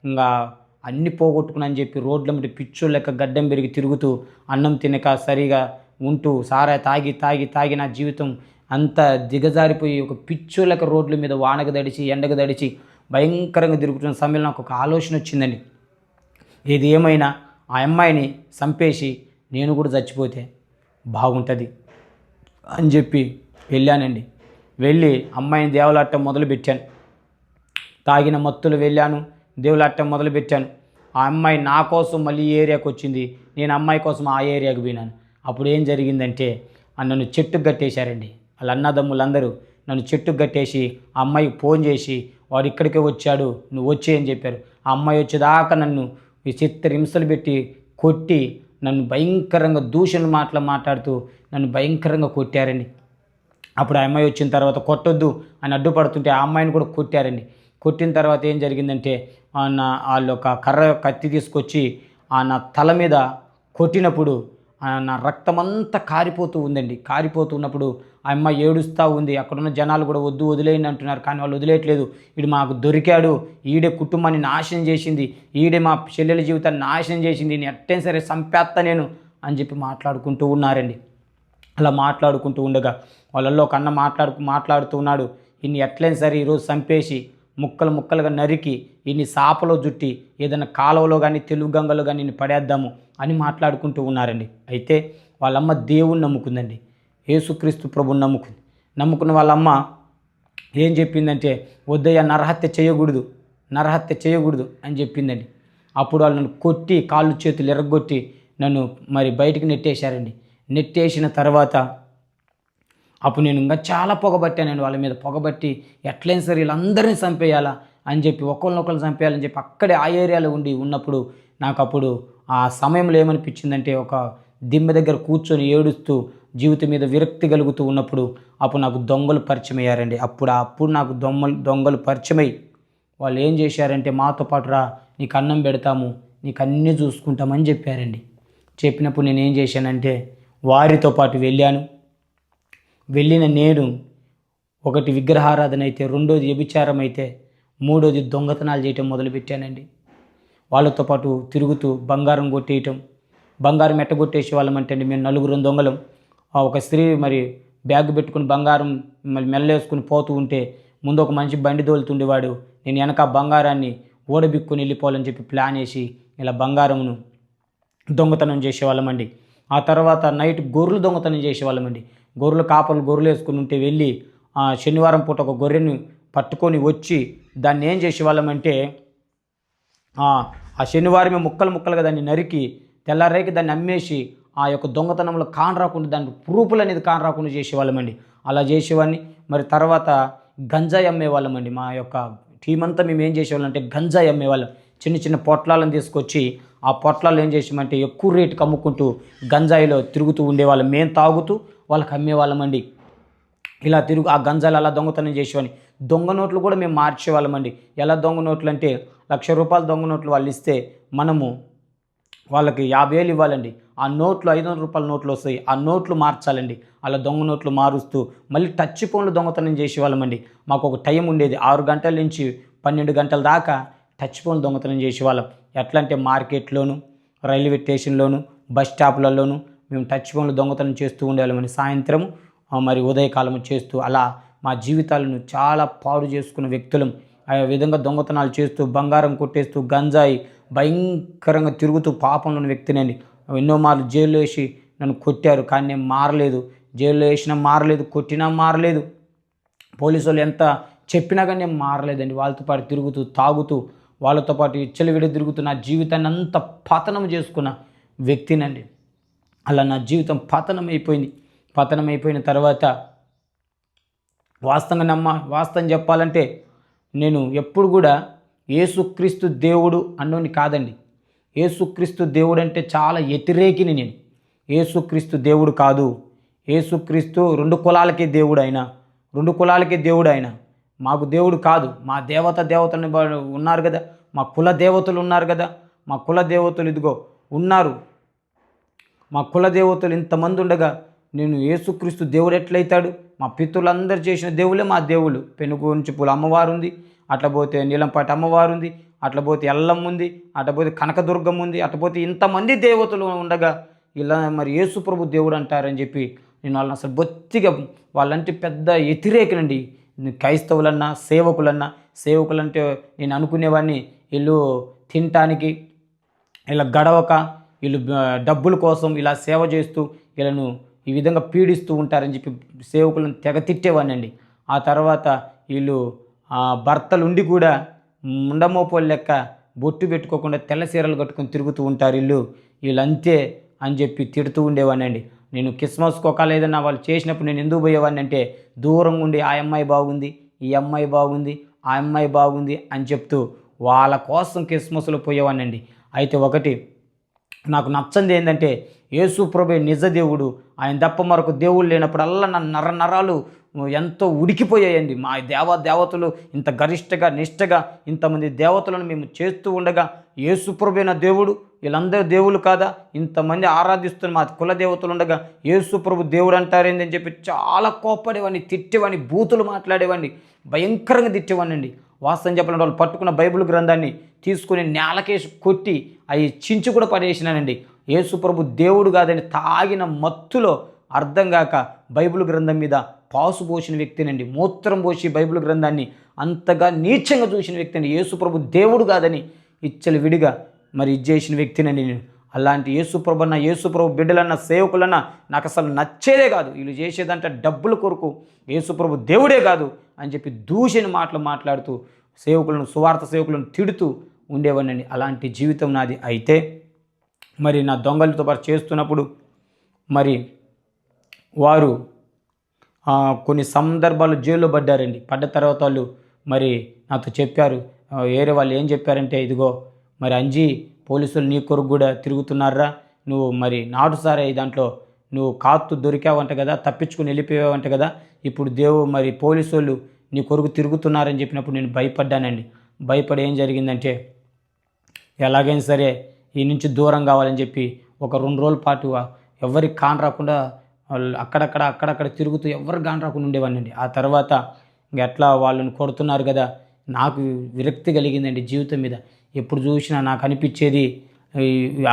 ఇంకా అన్నీ పోగొట్టుకున్నాను చెప్పి రోడ్ల మీద పిచ్చోళ్ళ లెక్క గడ్డం పెరిగి తిరుగుతూ, అన్నం తినక సరిగా ఉంటూ, సారా తాగి నా జీవితం అంతా దిగజారిపోయి ఒక పిచ్చోళ్ళ లెక్క రోడ్ల మీద వానకు దడిచి ఎండకు దడిచి భయంకరంగా తిరుగుతున్న సమయంలో నాకు ఒక ఆలోచన వచ్చిందండి. ఏది ఏమైనా ఆ అమ్మాయిని చంపేసి నేను కూడా చచ్చిపోతే బాగుంటుంది అని చెప్పి వెళ్ళానండి. వెళ్ళి అమ్మాయిని దేవులాటం మొదలుపెట్టాను. తాగిన మత్తులు వెళ్ళాను, దేవులాటం మొదలుపెట్టాను. ఆ అమ్మాయి నా కోసం మళ్ళీ ఈ ఏరియాకి వచ్చింది, నేను అమ్మాయి కోసం ఆ ఏరియాకి పోయినాను. అప్పుడు ఏం జరిగిందంటే నన్ను చెట్టుకు కట్టేశారండి. వాళ్ళ అన్నదమ్ములందరూ నన్ను చెట్టుకు కట్టేసి ఆ అమ్మాయికి ఫోన్ చేసి, వాడు ఇక్కడికే వచ్చాడు, నువ్వు వచ్చేయని చెప్పారు. ఆ అమ్మాయి వచ్చేదాకా నన్ను హింసలు పెట్టి కొట్టి, నన్ను భయంకరంగా దూషణ మాట్లాడుతూ నన్ను భయంకరంగా కొట్టారండి. అప్పుడు ఆ అమ్మాయి వచ్చిన తర్వాత కొట్టొద్దు అని అడ్డుపడుతుంటే ఆ అమ్మాయిని కూడా కొట్టారండి. కొట్టిన తర్వాత ఏం జరిగిందంటే వాళ్ళు ఒక కత్తి తీసుకొచ్చి నా తల మీద కొట్టినప్పుడు నా రక్తమంతా కారిపోతూ ఉందండి. కారిపోతూ ఉన్నప్పుడు ఆ అమ్మాయి ఏడుస్తూ ఉంది. అక్కడున్న జనాలు కూడా వదిలేయండి అంటున్నారు, కానీ వాళ్ళు వదిలేయట్లేదు. వీడు మాకు దొరికాడు, ఈడే కుటుంబాన్ని నాశనం చేసింది, ఈడే మా చెల్లెల జీవితాన్ని నాశనం చేసింది, నేను ఎట్టైనా సరే చంపేస్తా నేను అని చెప్పి మాట్లాడుకుంటూ ఉన్నారండి. అలా మాట్లాడుకుంటూ ఉండగా వాళ్ళల్లో ఒక అన్న మాట్లాడుతూ ఉన్నాడు, ఇన్ని ఎట్లయినా సరే ఈరోజు చంపేసి ముక్కలు ముక్కలుగా నరికి ఇన్ని సాపలో జుట్టి ఏదైనా కాలువలో కానీ తెలుగు గంగలో కానీ ఇన్ని పడేద్దాము అని మాట్లాడుకుంటూ ఉన్నారండి. అయితే వాళ్ళమ్మ దేవుణ్ణి నమ్ముకుందండి, యేసుక్రీస్తు ప్రభుని నమ్ముకున్న వాళ్ళమ్మ ఏం చెప్పిందంటే, వద్దయ్య నరహత్య చేయకూడదు అని చెప్పిందండి. అప్పుడు వాళ్ళు నన్ను కొట్టి కాళ్ళు చేతులు ఎరగొట్టి నన్ను మరి బయటికి నెట్టేశారండి. నెట్టేసిన తర్వాత అప్పుడు నేను ఇంకా చాలా పొగబట్టానండి, వాళ్ళ మీద పొగబట్టి ఎట్లయినా సరే వీళ్ళందరినీ చంపేయాలా అని చెప్పి ఒకళ్ళనొకళ్ళు చంపేయాలని చెప్పి అక్కడే ఆ ఏరియాలో ఉన్నప్పుడు నాకు అప్పుడు ఆ సమయంలో ఏమనిపించిందంటే, ఒక దిమ్మె దగ్గర కూర్చొని ఏడుస్తూ జీవితం మీద విరక్తి కలుగుతూ ఉన్నప్పుడు అప్పుడు నాకు దొంగలు పరిచయం అయ్యారండి. అప్పుడు నాకు దొంగలు పరిచయమై వాళ్ళు ఏం చేశారంటే, మాతో పాటు రా, నీకు అన్నం పెడతాము, నీకు అన్నీ చూసుకుంటామని చెప్పారండి. చెప్పినప్పుడు నేను ఏం చేశానంటే వారితో పాటు వెళ్ళిన నేను ఒకటి విగ్రహారాధన అయితే, రెండోది వ్యభిచారం అయితే, మూడోది దొంగతనాలు చేయటం మొదలుపెట్టానండి. వాళ్ళతో పాటు తిరుగుతూ బంగారం కొట్టేయటం, బంగారం ఎట్టగొట్టేసే వాళ్ళమంటే అండి, మేము 4 దొంగలం. ఒక స్త్రీ మరి బ్యాగ్ పెట్టుకుని బంగారం మళ్ళీ మెల్లేసుకుని పోతూ ఉంటే ముందు ఒక మనిషి బండి తోలుతుండేవాడు, నేను వెనక బంగారాన్ని ఓడబిక్కుని వెళ్ళిపోవాలని చెప్పి ప్లాన్ వేసి ఇలా బంగారమును దొంగతనం చేసేవాళ్ళమండి. ఆ తర్వాత నైట్ గొర్రెలు దొంగతనం చేసేవాళ్ళమండి. కాపర్లు గొర్రెలు వేసుకుని ఉంటే వెళ్ళి శనివారం పూట ఒక గొర్రెను పట్టుకొని వచ్చి దాన్ని ఏం చేసేవాళ్ళమంటే, ఆ శనివారమే ముక్కలుగా దాన్ని నరికి తెల్లారేకి దాన్ని అమ్మేసి ఆ యొక్క దొంగతనంలో రాకుండా దానికి ప్రూఫ్లు అనేది రాకుండా చేసేవాళ్ళమండి. అలా చేసేవాడిని. మరి తర్వాత గంజాయి అమ్మేవాళ్ళమండి. మా యొక్క టీం అంతా మేము ఏం చేసేవాళ్ళం అంటే గంజాయి అమ్మేవాళ్ళం. చిన్న చిన్న తీసుకొచ్చి ఆ పొట్లాలు ఏం చేసామంటే ఎక్కువ రేటుకి అమ్ముకుంటూ గంజాయిలో తిరుగుతూ ఉండేవాళ్ళం. మేము తాగుతూ వాళ్ళకి అమ్మేవాళ్ళమండి. ఇలా ఆ గంజాయిలు అలా దొంగతనం చేసేవాడిని. దొంగ నోట్లు కూడా మేము మార్చేవాళ్ళమండి. ఎలా దొంగ నోట్లు అంటే, ₹1,00,000 దొంగ నోట్లు వాళ్ళు ఇస్తే మనము వాళ్ళకి 50,000 ఇవ్వాలండి. ఆ నోట్లు ₹500 నోట్లు వస్తాయి, ఆ నోట్లు మార్చాలండి. అలా దొంగ నోట్లు మారుస్తూ మళ్ళీ టచ్ ఫోన్లు దొంగతనం చేసేవాళ్ళమండి. మాకు ఒక టైం ఉండేది, 6 గంటల నుంచి 12 గంటల దాకా టచ్ ఫోన్లు దొంగతనం చేసేవాళ్ళం. ఎట్లా అంటే మార్కెట్లోను, రైల్వే స్టేషన్లోను, బస్ స్టాప్లలోను మేము టచ్ ఫోన్లు దొంగతనం చేస్తూ ఉండేవాళ్ళమని. సాయంత్రం మరి ఉదయకాలము చేస్తూ అలా మా జీవితాలను చాలా పాడు చేసుకున్న వ్యక్తులం. ఆ విధంగా దొంగతనాలు చేస్తూ బంగారం కొట్టేస్తూ గంజాయి భయంకరంగా తిరుగుతూ పాపంలోని వ్యక్తినండి. ఎన్నో మార్లు జైల్లో వేసి నన్ను కొట్టారు, కానీ నేను మారలేదు. జైల్లో వేసినా మారలేదు, కొట్టినా మారలేదు. పోలీసు వాళ్ళు ఎంత చెప్పినా కానీ నేను మారలేదండి. వాళ్ళతో పాటు తిరుగుతూ తాగుతూ వాళ్ళతో పాటు విచ్చలవిడి తిరుగుతూ నా జీవితాన్ని అంత పతనం చేసుకున్న వ్యక్తినండి. అలా నా జీవితం పతనం అయిపోయిన తర్వాత వాస్తవం చెప్పాలంటే నేను ఎప్పుడు కూడా యేసుక్రీస్తు దేవుడు అన్నోని కాదండి. యేసుక్రీస్తు దేవుడు అంటే చాలా వ్యతిరేకిని నేను. యేసుక్రీస్తు దేవుడు కాదు. యేసుక్రీస్తు 2 కులాలకే దేవుడు ఆయన. మాకు దేవుడు కాదు. మా దేవతలు ఉన్నారు కదా, మా కుల దేవతలు ఉన్నారు కదా, మా కుల దేవతలు ఇదిగో ఉన్నారు. మా కుల దేవతలు ఇంతమంది ఉండగా నేను యేసుక్రీస్తు దేవుడు ఎట్లయితాడు? మా పితృలందరూ చేసిన దేవులే మా దేవుళ్ళు. పెనుగొంచిపూల అమ్మవారు ఉంది, అట్లా పోతే నీలంపాటి అమ్మవారు ఉంది, అట్లా పోతే ఎల్లమ్మ ఉంది, అట్లా పోతే కనకదుర్గమ్మ ఉంది, అట్లా పోతే ఇంతమంది దేవతలు ఉండగా ఇలా మరి యేసు ప్రభు దేవుడు అంటారని చెప్పి నేను వాళ్ళని అసలు బొత్తిగా వాళ్ళంటే పెద్ద వ్యతిరేకులండి. క్రైస్తవులన్నా సేవకులంటే నేను అనుకునేవాడిని వీళ్ళు తినటానికి ఇలా గడవక వీళ్ళు డబ్బుల కోసం ఇలా సేవ చేస్తూ వీళ్ళను ఈ విధంగా పీడిస్తూ ఉంటారని చెప్పి సేవకులను తెగ తిట్టేవాడిని అండి. ఆ తర్వాత వీళ్ళు భర్తలు ఉండి కూడా ముండమోపోలు లెక్క బొట్టు పెట్టుకోకుండా తెల్ల చీరలు కట్టుకొని తిరుగుతూ ఉంటారు వీళ్ళంతే అని చెప్పి తిడుతూ ఉండేవాడిని అండి. నేను క్రిస్మస్కి ఒకవేళ ఏదైనా వాళ్ళు చేసినప్పుడు నేను ఎందుకు పోయేవాడిని అంటే దూరంగా ఉండి ఆ అమ్మాయి బాగుంది, ఈ అమ్మాయి బాగుంది, ఆ అమ్మాయి బాగుంది అని చెప్తూ వాళ్ళ కోసం క్రిస్మస్లో పోయేవాడిని అండి. అయితే ఒకటి నాకు నచ్చంది ఏంటంటే యేసు ప్రభువే నిజ దేవుడు, ఆయన తప్ప మరొక దేవుడు లేనప్పుడల్లా నా నరాలు ఎంతో ఉడికిపోయాయండి. మా దేవతలు ఇంత గరిష్టగా నిష్టగా ఇంతమంది దేవతలను మేము చేస్తూ ఉండగా యేసు ప్రభువే నా దేవుడు, వీళ్ళందరూ దేవుళ్ళు కాదా, ఇంతమంది ఆరాధిస్తున్న మా కుల దేవతలు ఉండగా యేసు ప్రభు దేవుడు అంటారేంది అని చెప్పి చాలా కోప్పడేవాడిని, తిట్టేవాడిని, బూతులు మాట్లాడేవాడిని, భయంకరంగా తిట్టేవాడిని అండి. వాస్తవం చెప్పాలంటే వాళ్ళు పట్టుకున్న బైబిల్ గ్రంథాన్ని తీసుకుని నేలకేసి కొట్టి అవి చించి కూడా పడేసినానండి. యేసు ప్రభు దేవుడు కాదని తాగిన మత్తులో అర్థం కాక బైబిల్ గ్రంథం మీద పాసు పోసిన వ్యక్తినండి, మూత్రం పోసి బైబిల్ గ్రంథాన్ని అంతగా నీచంగా చూసిన వ్యక్తిని, యేసుప్రభు దేవుడు కాదని విడిగా మరి చేసిన వ్యక్తినండి నేను. అలాంటి యేసుప్రభు అన్న, యేసుప్రభు బిడ్డలన్న, సేవకులన్న నాకు అసలు నచ్చేదే కాదు. వీళ్ళు చేసేదంటే డబ్బుల కొరకు, యేసుప్రభు దేవుడే కాదు అని చెప్పి దూషణ మాటలు మాట్లాడుతూ సేవకులను, సువార్త సేవకులను తిడుతూ ఉండేవాడినండి. అలాంటి జీవితం నాది. అయితే మరి నా దొంగలతో పాటు చేస్తున్నప్పుడు మరి వారు కొన్ని సందర్భాలు జైల్లో పడ్డారండి. పడ్డ తర్వాత వాళ్ళు మరి నాతో చెప్పారు, వేరే వాళ్ళు ఏం చెప్పారంటే, ఇదిగో మరి అంజీ, పోలీసులు నీ కొరకు కూడా తిరుగుతున్నారా, నువ్వు మరి నాటుసారా దాంట్లో నువ్వు కాత్తు దొరికావంట కదా, తప్పించుకుని వెళ్ళిపోయావంట కదా, ఇప్పుడు మరి పోలీసు వాళ్ళు నీ కొరకు తిరుగుతున్నారని చెప్పినప్పుడు నేను భయపడ్డానండి. భయపడి ఏం జరిగిందంటే, ఎలాగైనా సరే ఈ నుంచి దూరం కావాలని చెప్పి ఒక 2 రోజుల పాటు ఎవరికి కాన్ రాకుండా అక్కడక్కడ తిరుగుతూ ఎవరికి కాన్ రాకుండా ఉండేవాడినండి. ఆ తర్వాత ఎట్లా వాళ్ళని కొడుతున్నారు కదా, నాకు విరక్తి కలిగిందండి జీవితం మీద. ఎప్పుడు చూసినా నాకు అనిపించేది,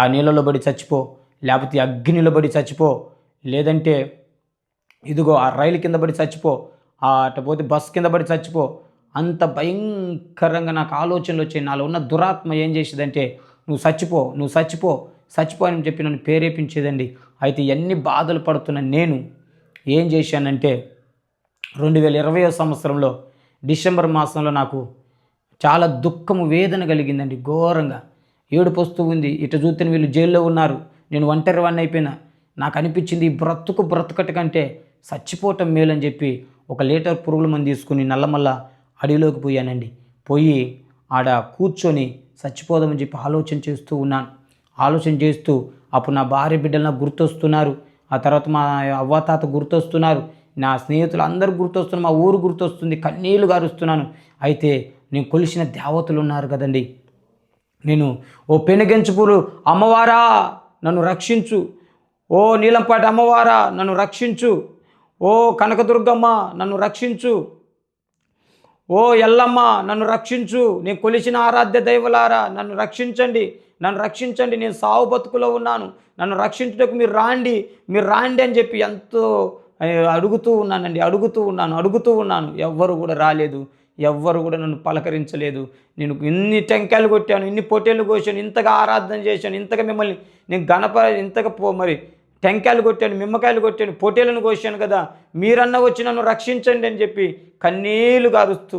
ఆ నీళ్ళలో పడి చచ్చిపో, లేకపోతే అగ్నిలో పడి చచ్చిపో, లేదంటే ఇదిగో ఆ రైలు కింద పడి చచ్చిపో, అటుపోతే బస్సు కింద పడి చచ్చిపో. అంత భయంకరంగా నాకు ఆలోచనలు వచ్చాయి. నాలో ఉన్న దురాత్మ ఏం చేసేదంటే, నువ్వు చచ్చిపో అని చెప్పి నన్ను ప్రేరేపించేదండి. అయితే ఎన్ని బాధలు పడుతున్నా నేను ఏం చేశానంటే, 2020 సంవత్సరంలో డిసెంబర్ మాసంలో నాకు చాలా దుఃఖము, వేదన కలిగిందండి. ఘోరంగా ఏడుపు వస్తూ ఉంది. ఇటు చూస్తే వీళ్ళు జైల్లో ఉన్నారు, నేను ఒంటరి వాడిని అయిపోయినా. నాకు అనిపించింది, ఈ బ్రతుకట కంటే చచ్చిపోవటం మేలని చెప్పి 1 లీటర్ పురుగుల మందు తీసుకుని నల్లమల్ల అడవిలోకి పోయానండి. పోయి ఆడ కూర్చొని చచ్చిపోదామని చెప్పి ఆలోచన చేస్తూ అప్పుడు నా భార్య బిడ్డలు నాకు గుర్తొస్తున్నారు. ఆ తర్వాత మా అవ్వాతాత గుర్తొస్తున్నారు, నా స్నేహితులు అందరూ గుర్తొస్తున్నారు, మా ఊరు గుర్తొస్తుంది. కన్నీళ్లు గారుస్తున్నాను. అయితే నేను కొలిసిన దేవతలు ఉన్నారు కదండి. నేను, ఓ పెనుగంచుపూలు అమ్మవారా నన్ను రక్షించు, ఓ నీలంపాటి అమ్మవారా నన్ను రక్షించు, ఓ కనకదుర్గమ్మ నన్ను రక్షించు, ఓ ఎల్లమ్మ నన్ను రక్షించు, నేను కొలిచిన ఆరాధ్య దైవలారా నన్ను రక్షించండి, నేను సావు బతుకులో ఉన్నాను, నన్ను రక్షించుటకు మీరు రాండి అని చెప్పి ఎంతో అడుగుతూ ఉన్నాను. ఎవ్వరు కూడా రాలేదు, ఎవ్వరు కూడా నన్ను పలకరించలేదు. నేను ఇన్ని టెంకాయలు కొట్టాను, ఇన్ని పొట్టేళ్ళు కోసాను, ఇంతగా ఆరాధన చేశాను, ఇంతగా మిమ్మల్ని నేను ఇంతగా మరి టెంకాయలు కొట్టాను, నిమ్మకాయలు కొట్టాను, పొట్టేలను కోసాను కదా, మీరన్నా వచ్చి నన్ను రక్షించండి అని చెప్పి కన్నీళ్లు గారుస్తూ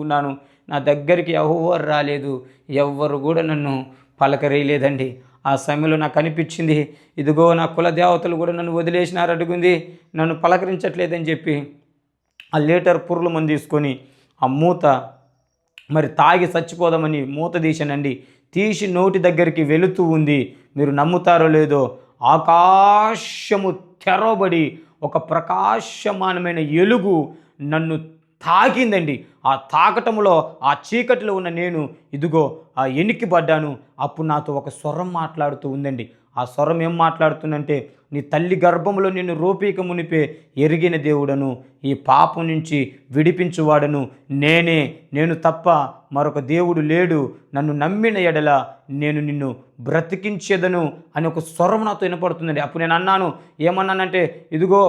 ఉన్నాను. నా దగ్గరికి ఎవరు రాలేదు, ఎవ్వరు కూడా నన్ను పలకరేయలేదండి. ఆ సమయంలో నాకు అనిపించింది, ఇదిగో నా కుల దేవతలు కూడా నన్ను వదిలేసినారు, అడుగుంది నన్ను పలకరించట్లేదని చెప్పి ఆ లీటర్ పురుగుల మందు తీసుకొని ఆ మూత మరి తాగి చచ్చిపోదామని మూత తీశానండి. తీసి నోటి దగ్గరికి వెళుతూ ఉంది. మీరు నమ్ముతారో లేదో, ఆకాశము తెరవబడి ఒక ప్రకాశమానమైన ఎలుగు నన్ను తాకిందండి. ఆ తాకటంలో ఆ చీకటిలో ఉన్న నేను ఇదిగో ఆ ఎనికిపడ్డాను. అప్పుడు నాతో ఒక స్వరం మాట్లాడుతూ ఉందండి. ఆ స్వరం ఏం మాట్లాడుతుందంటే, నీ తల్లి గర్భంలో నిన్ను రూపీక మునిపే ఎరిగిన దేవుడను, ఈ పాపం నుంచి విడిపించువాడను నేను తప్ప మరొక దేవుడు లేడు, నన్ను నమ్మిన ఎడల నేను నిన్ను బ్రతికించేదను అని ఒక స్వరం నాతో వినపడుతుందండి. అప్పుడు నేను అన్నాను, ఏమన్నానంటే, ఇదిగో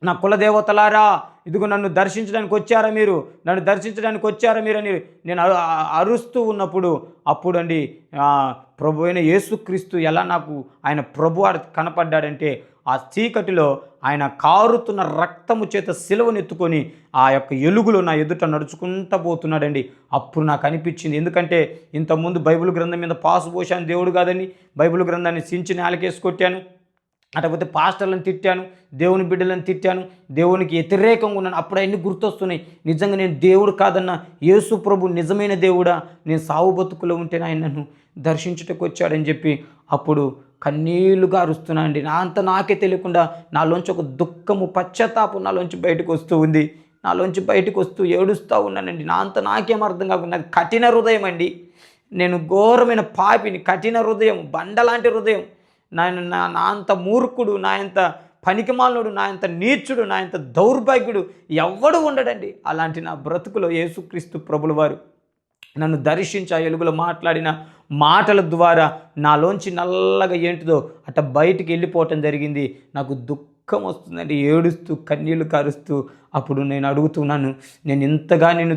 నా కులదేవతలారా, ఇదిగో నన్ను దర్శించడానికి వచ్చారా మీరు అని నేను అరుస్తూ ఉన్నప్పుడు అప్పుడు అండి ప్రభు అయిన యేసుక్రీస్తు ఎలా నాకు ఆయన ప్రభు కనపడ్డాడంటే, ఆ చీకటిలో ఆయన కారుతున్న రక్తము చేత సిలువనెత్తుకొని ఆ యొక్క ఎలుగులో నా ఎదుట నడుచుకుంటూ పోతున్నాడండి. అప్పుడు నాకు అనిపించింది, ఎందుకంటే ఇంతకుముందు బైబిల్ గ్రంథం మీద పాసు పోసాను, దేవుడు కాదని బైబిల్ గ్రంథాన్ని సించి నేలకేసి కొట్టాను, అటపోతే పాస్టర్లను తిట్టాను, దేవుని బిడ్డలను తిట్టాను, దేవునికి వ్యతిరేకంగా ఉన్నాను. అప్పుడు అవన్నీ గుర్తొస్తున్నాయి. నిజంగా నేను దేవుడు కాదన్నా, యేసు ప్రభు నిజమైన దేవుడా, నేను సావు బతుకులో ఉంటేనే ఆయన నన్ను దర్శించుటకు వచ్చాడని చెప్పి అప్పుడు కన్నీళ్లుగా అరుస్తున్నా అండి. నాకే తెలియకుండా నాలోంచి ఒక దుఃఖము, పశ్చాత్తాపం నాలోంచి బయటకు వస్తూ ఏడుస్తూ ఉన్నానండి. నాకేం అర్థం కాకుండా, నాకు కఠిన హృదయం అండి. నేను ఘోరమైన పాపిని, కఠిన హృదయం, బండలాంటి హృదయం. నా అంత మూర్ఖుడు, నా అంత పనికిమాలినుడు, నా అంత నీచుడు, నా అంత దౌర్భాగ్యుడు ఎవ్వడు ఉండడండి. అలాంటి నా బ్రతుకులో యేసుక్రీస్తు ప్రభుల వారు నన్ను దర్శించి ఆ ఎలుగులో మాట్లాడిన మాటల ద్వారా నాలోంచి నల్లగా ఏంటిదో అట్ట బయటికి వెళ్ళిపోవటం జరిగింది. నాకు దుఃఖం వస్తుందండి, ఏడుస్తూ కన్నీళ్లు కారుస్తూ. అప్పుడు నేను అడుగుతున్నాను, నేను ఇంతగా నేను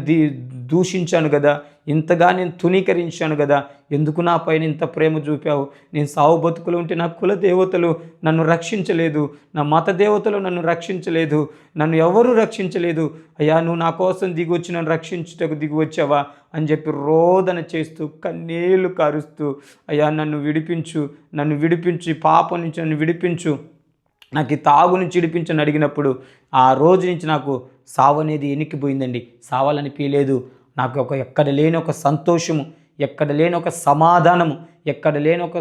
దూషించాను కదా, ఇంతగా నేను తునీకరించాను కదా, ఎందుకు నా పైన ఇంత ప్రేమ చూపావు? నేను సావు బతుకులు ఉంటే నా కుల దేవతలు నన్ను రక్షించలేదు, నా మత దేవతలు నన్ను రక్షించలేదు, నన్ను ఎవరు రక్షించలేదు. అయ్యా, నువ్వు నా కోసం దిగి వచ్చి నన్ను రక్షించుటకు దిగి వచ్చావా అని చెప్పి రోదన చేస్తూ కన్నీళ్లు కారుస్తూ, అయ్యా నన్ను విడిపించు, నన్ను విడిపించి పాపం నుంచి నన్ను విడిపించు, నాకు ఈ తాగు నుంచి విడిపించని అడిగినప్పుడు ఆ రోజు నుంచి నాకు సావు అనేది ఎనికిపోయిందండి. సావాలనిపించలేదు. నాకు ఎక్కడ లేని ఒక సంతోషము, ఎక్కడ లేని ఒక సమాధానము, ఎక్కడ లేని ఒక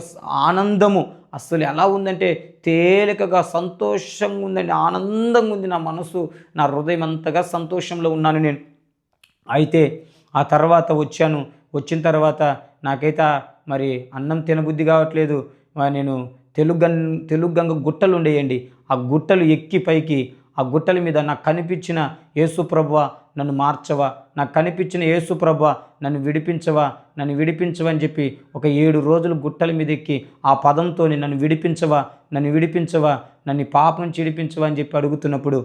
ఆనందము. అసలు ఎలా ఉందంటే తేలికగా సంతోషంగా ఉందండి, ఆనందంగా ఉంది నా మనసు, నా హృదయం అంతగా సంతోషంలో ఉన్నాను నేను. అయితే ఆ తర్వాత వచ్చిన తర్వాత నాకైతే మరి అన్నం తినబుద్ధి కావట్లేదు. నేను తెలుగు గంగ గుట్టలు ఉండేయండి, ఆ గుట్టలు ఎక్కి పైకి, ఆ గుట్టల మీద నాకు కనిపించిన యేసుప్రభువ నన్ను మార్చవా, నాకు కనిపించిన యేసుప్రభువ నన్ను విడిపించవా, నన్ను విడిపించవా అని చెప్పి ఒక 7 రోజులు గుట్టల మీద ఎక్కి ఆ పదంతో నన్ను విడిపించవా, నన్ను విడిపించవా, నన్ను పాపం నుంచి విడిపించవా అని చెప్పి అడుగుతున్నప్పుడు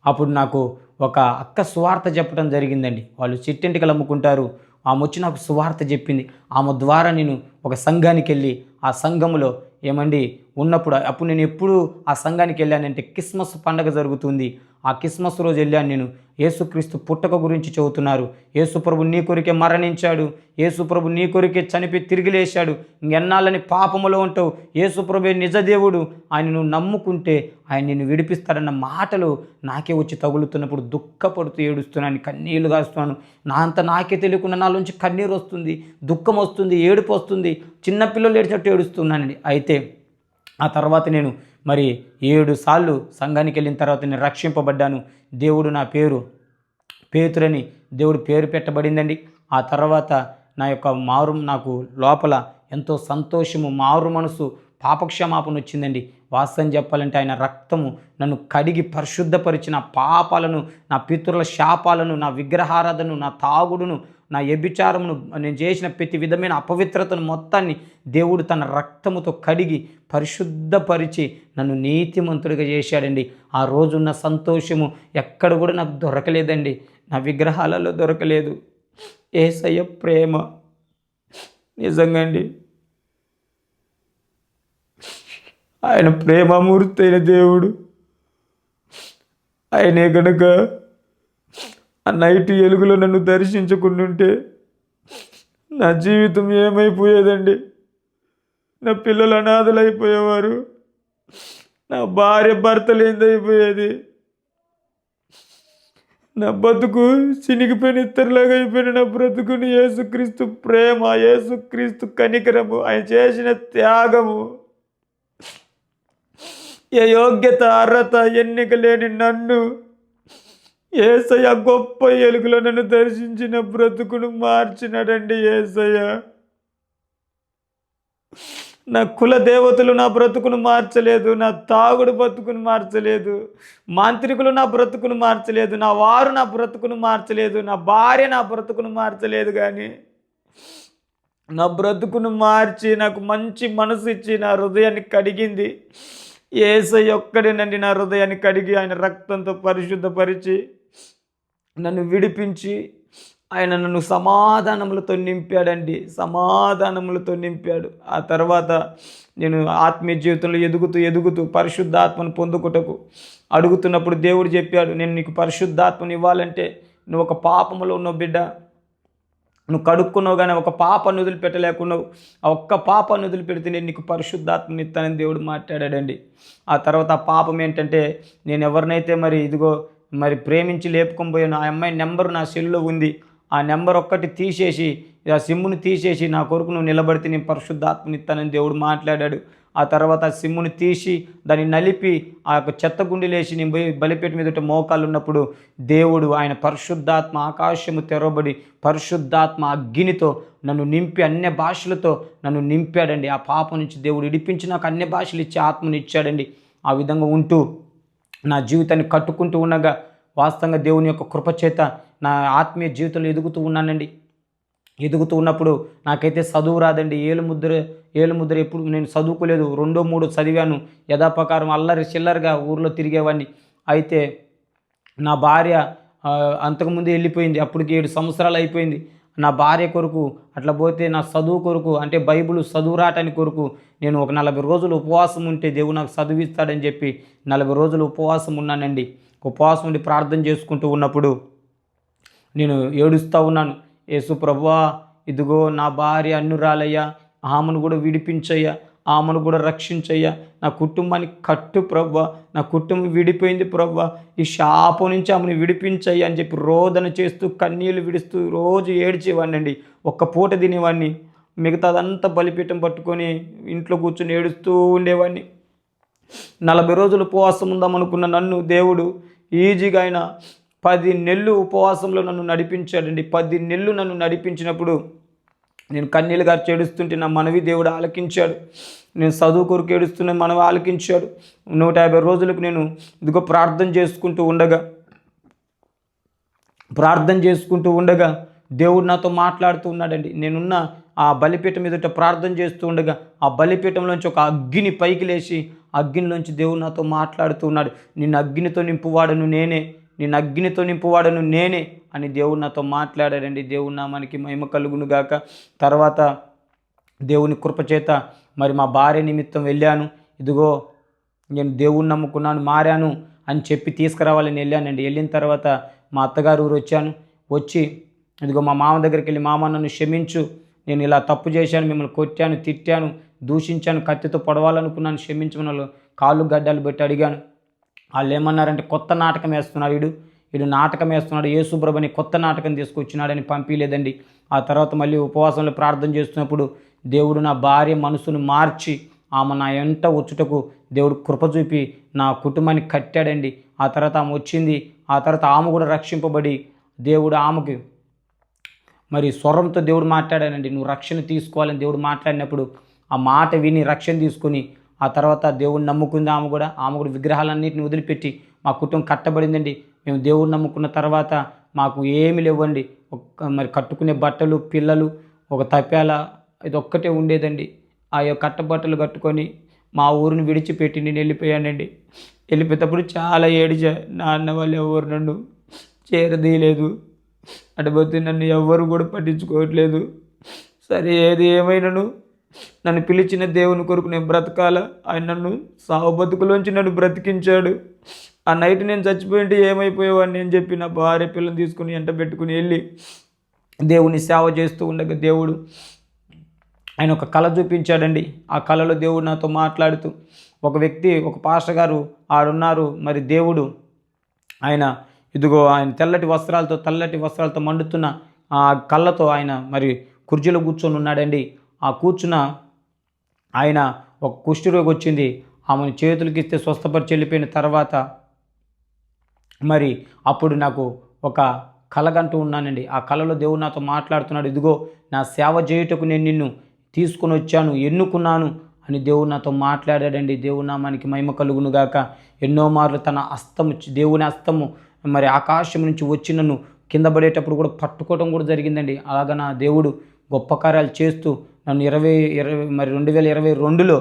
అప్పుడు నాకు ఒక అక్క సువార్త చెప్పడం జరిగిందండి. వాళ్ళు చిట్టింటికలు అమ్ముకుంటారు. ఆమె వచ్చి నాకు సువార్త చెప్పింది. ఆమె ద్వారా నేను ఒక సంఘానికి వెళ్ళి ఆ సంఘములో ఏమండి ఉన్నప్పుడు, అప్పుడు నేను ఎప్పుడు ఆ సంఘానికి వెళ్ళానంటే క్రిస్మస్ పండగ జరుగుతుంది. ఆ క్రిస్మస్ రోజు వెళ్ళాను నేను. యేసుక్రీస్తు పుట్టక గురించి చెబుతున్నారు. యేసుప్రభు నీ కొరికే మరణించాడు, యేసుప్రభు నీ కొరికే చనిపోయి తిరిగి లేచాడు, ఇంకెన్నాళ్ళని పాపములో ఉంటావు, యేసుప్రభే నిజదేవుడు, ఆయన నువ్వు నమ్ముకుంటే ఆయన నిన్ను విడిపిస్తాడన్న మాటలు నాకే వచ్చి తగులుతున్నప్పుడు దుఃఖపడుతూ ఏడుస్తున్నాను, కన్నీళ్లు కాస్తున్నాను. నా అంత నాకే తెలియకుండా నాలోంచి కన్నీరు వస్తుంది, దుఃఖం వస్తుంది, ఏడుపు వస్తుంది, చిన్నపిల్లలు ఏడ్చినట్టు ఏడుస్తున్నానండి. అయితే ఆ తర్వాత నేను మరి 7 సార్లు సంఘానికి వెళ్ళిన తర్వాత నేను రక్షింపబడ్డాను. దేవుడు నా పేరు పేతురని దేవుడు పేరు పెట్టబడిందండి. ఆ తర్వాత నా యొక్క నాకు లోపల ఎంతో సంతోషము, మారు మనసు, పాపక్షమాపణ వచ్చిందండి. వాస్తవం చెప్పాలంటే ఆయన రక్తము నన్ను కడిగి పరిశుద్ధపరిచిన పాపాలను, నా పితరుల శాపాలను, నా విగ్రహారాధనను, నా తాగుడును, నా వ్యభిచారమును, నేను చేసిన ప్రతి విధమైన అపవిత్రతను మొత్తాన్ని దేవుడు తన రక్తముతో కడిగి పరిశుద్ధపరిచి నన్ను నీతిమంతుడిగా చేశాడండి. ఆ రోజున్న సంతోషము ఎక్కడ కూడా నాకు దొరకలేదండి, నా విగ్రహాలలో దొరకలేదు. యేసయ్య ప్రేమ నిజంగా అండి, ఆయన ప్రేమమూర్తి అయిన దేవుడు. ఆయనే గనుక ఆ నైట్ ఎలుగులో నన్ను దర్శించుకుంటుంటే నా జీవితం ఏమైపోయేదండి. నా పిల్లలు అనాథలైపోయేవారు, నా భార్య భర్త లేనిదైపోయేది, నా బతుకు చినిగిపోయిన ఇతరులాగా అయిపోయిన నా బ్రతుకుని యేసుక్రీస్తు ప్రేమ, యేసుక్రీస్తు కనికరము, ఆయన చేసిన త్యాగము, ఏ యోగ్యత అర్హత ఎన్నిక లేని నన్ను యేసయ్య గొప్ప ఎలుగులో నన్ను దర్శించిన బ్రతుకును మార్చినాడండి. యేసయ్య నా కుల దేవతలు నా బ్రతుకును మార్చలేదు, నా తాగుడు బ్రతుకును మార్చలేదు, మాంత్రికులు నా బ్రతుకును మార్చలేదు, నా వారు నా బ్రతుకును మార్చలేదు, నా భార్య నా బ్రతుకును మార్చలేదు, కానీ నా బ్రతుకును మార్చి నాకు మంచి మనసు ఇచ్చి నా హృదయాన్ని కడిగింది యేసయ్య ఒక్కడేనండి. నా హృదయాన్ని కడిగి ఆయన రక్తంతో పరిశుద్ధపరిచి నన్ను విడిపించి ఆయన నన్ను సమాధానములతో నింపాడండి, సమాధానములతో నింపాడు. ఆ తర్వాత నేను ఆత్మీయ జీవితంలో ఎదుగుతూ పరిశుద్ధాత్మను పొందుకుటకు అడుగుతున్నప్పుడు దేవుడు చెప్పాడు, నేను నీకు పరిశుద్ధాత్మను ఇవ్వాలంటే నువ్వు ఒక పాపములో ఉన్నావు బిడ్డ, నువ్వు కడుక్కున్నావు కానీ ఒక పాపాన్ని వదిలిపెట్టలేకున్నావు, ఆ ఒక్క పాపాన్ని వదిలిపెడితే నేను నీకు పరిశుద్ధాత్మని ఇస్తానని దేవుడు మాట్లాడాడండి. ఆ తర్వాత ఆ పాపం ఏంటంటే, నేను ఎవరినైతే మరి ప్రేమించి లేపుకొని పోయాను, ఆ అమ్మాయి నెంబరు నా సెల్లో ఉంది, ఆ నెంబర్ ఒక్కటి తీసేసి, ఆ సిమ్ముని తీసేసి నా కొరకు నువ్వు నిలబడితే నేను పరిశుద్ధాత్మని ఇస్తానని దేవుడు మాట్లాడాడు. ఆ తర్వాత ఆ సిమ్ముని తీసి దాన్ని నలిపి ఆ యొక్క చెత్త గుండెలేసి నేను పోయి బలిపేట మీద మోకాళ్ళు ఉన్నప్పుడు దేవుడు ఆయన పరిశుద్ధాత్మ ఆకాశము తెరవబడి పరిశుద్ధాత్మ అగ్నితో నన్ను నింపి అన్య భాషలతో నన్ను నింపాడండి. ఆ పాపం నుంచి దేవుడు ఇడిపించి నాకు అన్య భాషలు ఇచ్చి ఆత్మను ఇచ్చాడండి. ఆ విధంగా ఉంటూ నా జీవితాన్ని కట్టుకుంటూ ఉండగా వాస్తవంగా దేవుని యొక్క కృపచేత నా ఆత్మీయ జీవితంలో ఎదుగుతూ ఉన్నానండి. ఎదుగుతూ ఉన్నప్పుడు నాకైతే చదువు రాదండి. ఏలు ముద్ర ఎప్పుడు నేను చదువుకోలేదు. 2, 3 చదివాను. యథాప్రకారం అల్లరి చిల్లరగా ఊర్లో తిరిగేవాడిని. అయితే నా భార్య అంతకుముందు వెళ్ళిపోయింది. అప్పటికి 7 సంవత్సరాలు అయిపోయింది. నా భార్య కొరకు అట్లా పోతే నా చదువు కొరకు అంటే బైబిల్ చదువు రావటానికి కొరకు నేను ఒక 40 రోజులు ఉపవాసం ఉంటే దేవుడు నాకు చదివిస్తాడని చెప్పి 40 రోజులు ఉపవాసం ఉన్నానండి. ఉపవాసం ఉండి ప్రార్థన చేసుకుంటూ ఉన్నప్పుడు నేను ఏడుస్తూ ఉన్నాను. యేసు ప్రభువా, ఇదిగో నా భార్య అన్యురాలయ్యా, ఆమెను కూడా విడిపించయ్యా, ఆమెను కూడా రక్షించయ్యా, నా కుటుంబాన్ని కట్టు ప్రభువా, నా కుటుంబం విడిపోయింది ప్రభువా, ఈ శాపం నుంచి ఆమెను విడిపించయ్యా అని చెప్పి రోదన చేస్తూ కన్నీళ్లు విడుస్తూ రోజు ఏడ్చేవాడిని అండి. ఒక్క పూట తినేవాడిని, మిగతాదంతా బలిపీఠం పట్టుకొని ఇంట్లో కూర్చొని ఏడుస్తూ ఉండేవాడిని. 40 రోజులు ఉపవాసం ఉందామనుకున్న నన్ను దేవుడు ఈజీగా ఆయన 10 నెలలు ఉపవాసంలో నన్ను నడిపించాడండి. 10 నెలలు నన్ను నడిపించినప్పుడు నేను కన్నీళ్ళు గారు ఏడుస్తుంటే నా మనవి దేవుడు ఆలకించాడు. నేను చదువు కొరకు ఏడుస్తున్న మనవి ఆలకించాడు. 150 రోజులకు నేను ఇదిగో ప్రార్థన చేసుకుంటూ ఉండగా దేవుడు నాతో మాట్లాడుతూ ఉన్నాడండి. నేనున్న ఆ బలిపీఠం ఎదుట ప్రార్థన చేస్తూ ఉండగా ఆ బలిపీఠంలోంచి ఒక అగ్గిని పైకి లేచి అగ్నిలోంచి దేవుడు నాతో మాట్లాడుతూ ఉన్నాడు. నిన్ను అగ్నితో నింపువాడను నేనే అని దేవుడు నాతో మాట్లాడాడండి. దేవుడు నామానికి మహిమ కలుగును గాక. తర్వాత దేవుని కృపచేత మరి మా భార్య నిమిత్తం వెళ్ళాను. ఇదిగో నేను దేవుణ్ణి నమ్ముకున్నాను, మారాను అని చెప్పి తీసుకురావాలని వెళ్ళానండి. వెళ్ళిన తర్వాత మా అత్తగారు ఊరు వచ్చి ఇదిగో మా మామ దగ్గరికి వెళ్ళి, మామ నన్ను క్షమించు, నేను ఇలా తప్పు చేశాను, మిమ్మల్ని కొట్టాను, తిట్టాను, దూషించాను, కత్తితో పొడవాలనుకున్నాను, క్షమించమని వాళ్ళు కాళ్ళు గడ్డలు పెట్టి అడిగాను. వాళ్ళు ఏమన్నారంటే కొత్త నాటకం వేస్తున్నాడు వీడు నాటకం వేస్తున్నాడు, యేసుప్రభుని కొత్త నాటకం తీసుకొచ్చినాడని పంపించలేదండి. ఆ తర్వాత మళ్ళీ ఉపవాసంలో ప్రార్థన చేస్తున్నప్పుడు దేవుడు నా భార్య మనసును మార్చి ఆమె నా ఎంట వచ్చుటకు దేవుడు కృప చూపి నా కుటుంబాన్ని కట్టాడండి. ఆ తర్వాత ఆమె వచ్చింది. ఆ తర్వాత ఆమె కూడా రక్షింపబడి దేవుడు ఆమెకి మరి స్వరంతో దేవుడు మాట్లాడానండి. నువ్వు రక్షణ తీసుకోవాలని దేవుడు మాట్లాడినప్పుడు ఆ మాట విని రక్షణ తీసుకొని ఆ తర్వాత దేవుడిని నమ్ముకుంది. ఆమె కూడా విగ్రహాలన్నింటిని వదిలిపెట్టి మా కుటుంబం కట్టబడిందండి. మేము దేవుడిని నమ్ముకున్న తర్వాత మాకు ఏమి లేవండి. మరి కట్టుకునే బట్టలు, పిల్లలు, ఒక తపేల ఇది ఒక్కటే ఉండేదండి. ఆ కట్టబట్టలు కట్టుకొని మా ఊరిని విడిచిపెట్టి నేను వెళ్ళిపోయానండి. వెళ్ళిపోయేటప్పుడు చాలా ఏడిచా. నాన్న వాళ్ళు ఎవరు నన్ను చేరదీయలేదు, అటుపోతే నన్ను ఎవ్వరు కూడా పట్టించుకోవట్లేదు. సరే, ఏది ఏమైనాను నన్ను పిలిచిన దేవుని కొరకు నేను బ్రతకాల. ఆయన నన్ను సావు బతుకులోంచి నన్ను బ్రతికించాడు. ఆ నైట్ నేను చచ్చిపోయింటే ఏమైపోయేవాడిని అని చెప్పి నా భార్య పిల్లలు తీసుకుని ఎంట పెట్టుకుని వెళ్ళి దేవుని సేవ చేస్తూ ఉండగా దేవుడు ఆయన ఒక కళ చూపించాడండి. ఆ కళలో దేవుడు నాతో మాట్లాడుతూ ఒక వ్యక్తి, ఒక పాస్టర్ గారు ఆడున్నారు. మరి దేవుడు ఆయన ఇదిగో ఆయన తెల్లటి వస్త్రాలతో మండుతున్న ఆ కళ్ళతో ఆయన మరి కుర్చీలో కూర్చొని ఉన్నాడండి. ఆ కూర్చున్న ఆయన ఒక కుష్ఠరోగి వచ్చింది. ఆమెను చేతులకి ఇస్తే స్వస్థపరిచి వెళ్ళిపోయిన తర్వాత మరి అప్పుడు నాకు ఒక కలగంటూ ఉన్నానండి. ఆ కళలో దేవుడు నాతో మాట్లాడుతున్నాడు. ఇదిగో నా సేవ చేయుటకు నేను నిన్ను తీసుకుని వచ్చాను, ఎన్నుకున్నాను అని దేవుడు నాతో మాట్లాడాడండి. దేవుని నామానికి మహిమ కలుగును గాక. ఎన్నో మార్లు తన హస్తము, దేవుని హస్తము మరి ఆకాశం నుంచి వచ్చి నన్ను కింద పడేటప్పుడు కూడా పట్టుకోవడం కూడా జరిగిందండి. అలాగా నా దేవుడు గొప్ప కార్యాలు చేస్తూ నన్ను 2022లో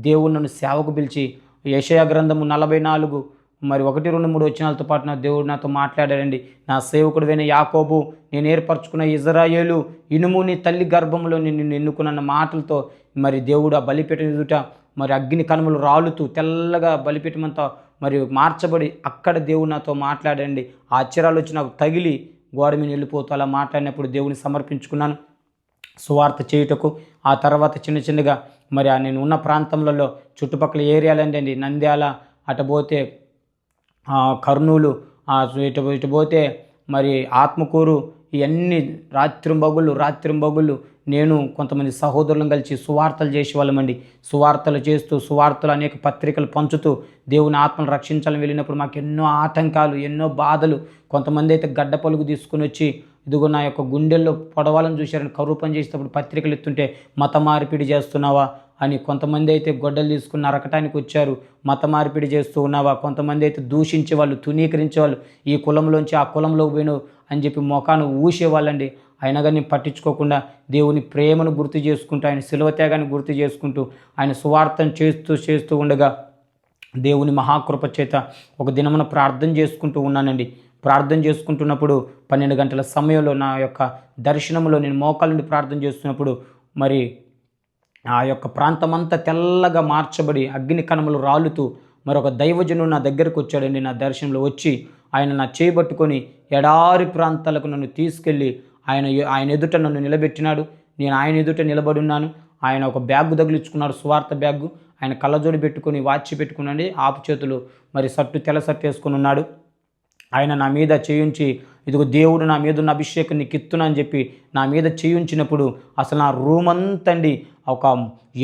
దేవుడు నన్ను సేవకు పిలిచి యెషయా గ్రంథము 44 మరి 1, 2, 3 వచనాలతో పాటు నా దేవుడు నాతో మాట్లాడాడండి. నా సేవకుడువైన యాకోబు, నేను ఏర్పరచుకున్న ఇజ్రాయేలు, ఇనుము నీ తల్లి గర్భంలో నిన్ను ఎన్నుకున్న మాటలతో మరి దేవుడు ఆ బలిపీఠం ఎదుట మరి అగ్ని కనుమలు రాలుతూ తెల్లగా బలిపీఠం అంతా మరి మార్చబడి అక్కడ దేవుడు నాతో మాట్లాడండి. ఆ అక్షరాలు వచ్చి నాకు తగిలి గోడ మీద వెళ్ళిపోతూ అలా మాట్లాడినప్పుడు దేవుని సమర్పించుకున్నాను సువార్త చేయుటకు. ఆ తర్వాత చిన్నగా మరి నేను ఉన్న ప్రాంతంలో చుట్టుపక్కల ఏరియాలండి, నంద్యాల, అటుపోతే కర్నూలు, ఇటు పోతే మరి ఆత్మకూరు, ఇవన్నీ రాత్రింబగుళ్ళు నేను కొంతమంది కొంతమంది కలిసి సువార్తలు చేసేవాళ్ళమండి. సువార్తలు చేస్తూ అనేక పత్రికలు పంచుతూ దేవుని ఆత్మను రక్షించాలని వెళ్ళినప్పుడు మాకు ఎన్నో ఆటంకాలు, ఎన్నో బాధలు. కొంతమంది అయితే గడ్డ పలుగు తీసుకుని వచ్చి ఇదిగో నా యొక్క గుండెల్లో పొడవాలని చూశారని కరువు పని చేసేటప్పుడు పత్రికలు ఎత్తుంటే మత మార్పిడి చేస్తున్నావా అని, కొంతమంది అయితే గొడ్డలు తీసుకుని నరకటానికి వచ్చారు, మత మార్పిడి చేస్తూ ఉన్నావా, కొంతమంది అయితే దూషించేవాళ్ళు, తునీకరించేవాళ్ళు, ఈ కులంలోంచి ఆ కులంలోకి పోయినావు అని చెప్పి మొఖాన్ని ఊసేవాళ్ళండి. అయినా కానీ పట్టించుకోకుండా దేవుని ప్రేమను గుర్తు చేసుకుంటూ, ఆయన శిలువ త్యాగాన్ని గుర్తు చేసుకుంటూ, ఆయన సువార్తను చేస్తూ ఉండగా దేవుని మహాకృప చేత ఒక దినమున ప్రార్థన చేసుకుంటూ ఉన్నానండి. ప్రార్థన చేసుకుంటున్నప్పుడు 12 గంటల సమయంలో నా యొక్క దర్శనంలో నేను మోకాళ్ళ నుండి ప్రార్థన చేస్తున్నప్పుడు మరి ఆ యొక్క ప్రాంతమంతా తెల్లగా మార్చబడి అగ్ని కణములు రాలుతూ మరొక దైవజనుడు నా దగ్గరకు వచ్చాడండి. నా దర్శనంలో వచ్చి ఆయన నా చేయబట్టుకొని ఎడారి ప్రాంతాలకు నన్ను తీసుకెళ్ళి ఆయన ఎదుట నన్ను నిలబెట్టినాడు. నేను ఆయన ఎదుట నిలబడి ఉన్నాను. ఆయన ఒక బ్యాగ్ తగిలించుకున్నాడు, సువార్త బ్యాగ్. ఆయన కళ్ళజోడి పెట్టుకొని వాచి పెట్టుకున్నాడు, ఆపు చేతులు మరి తెల్ల సట్టు వేసుకుని ఉన్నాడు. ఆయన నా మీద చేయించి, ఇదిగో దేవుడు నా మీద ఉన్న అభిషేకం నీకు ఇస్తున్నా అని చెప్పి నా మీద చేయించినప్పుడు అసలు నా రూమ్ అంతండి ఒక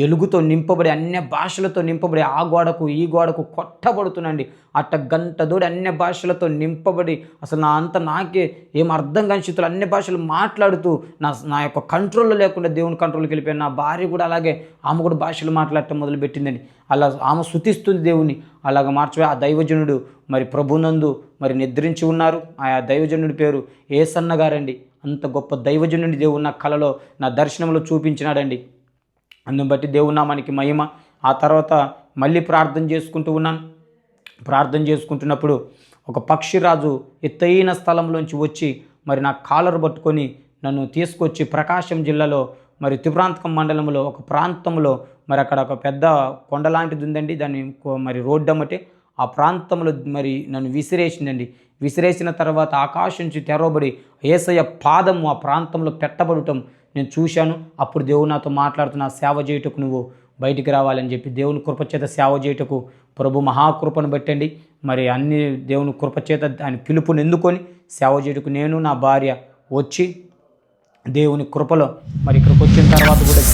ఎలుగుతో నింపబడి, అన్య భాషలతో నింపబడి, ఆ గోడకు ఈ గోడకు కొట్టబడుతున్నాండి. అట్ట గంటదోడి అన్య భాషలతో నింపబడి అసలు నాకే ఏం అర్థం కాని స్థితిలో అన్య భాషలు మాట్లాడుతూ నా యొక్క కంట్రోల్లో లేకుండా దేవుని కంట్రోల్కి వెళ్ళిపోయాను. నా భార్య కూడా అలాగే, ఆమె కూడా భాషలు మాట్లాడటం మొదలుపెట్టిందని. అలా ఆమె స్తుతిస్తుంది దేవుని. అలాగ మార్చిపోయి ఆ దైవజనుడు మరి ప్రభునందు మరి నిద్రించి ఉన్నారు. ఆ దైవజనుడి పేరు ఏసన్న గారండి. అంత గొప్ప దైవజనుడి దేవుడు నా కలలో నా దర్శనంలో చూపించినాడండి. అందుని బట్టి దేవుని నామానికి మహిమ. ఆ తర్వాత మళ్ళీ ప్రార్థన చేసుకుంటూ ఉన్నాను. ప్రార్థన చేసుకుంటున్నప్పుడు ఒక పక్షిరాజు ఎత్తైన స్థలంలోంచి వచ్చి మరి నా కాలర్ పట్టుకొని నన్ను తీసుకొచ్చి ప్రకాశం జిల్లాలో మరి త్రిప్రాంతకం మండలంలో ఒక ప్రాంతంలో మరి అక్కడ ఒక పెద్ద కొండ లాంటిది ఉందండి. దాన్ని మరి రోడ్డు అమ్మటే ఆ ప్రాంతంలో మరి నన్ను విసిరేసిందండి. విసిరేసిన తర్వాత ఆకాశం నుంచి తెరవబడి యేసయ్య పాదము ఆ ప్రాంతంలో పెట్టబడటం నేను చూశాను. అప్పుడు దేవుడు నాతో మాట్లాడుతున్న సేవ చేయుటకు నువ్వు బయటికి రావాలని చెప్పి దేవుని కృపచేత సేవ చేయుటకు ప్రభు మహాకృపను బట్టండి మరి అన్ని దేవుని కృపచేత ఆయన పిలుపుని ఎందుకొని సేవ చేయుటకు నేను నా భార్య వచ్చి దేవుని కృపలో మరి ఇక్కడికి వచ్చిన తర్వాత కూడా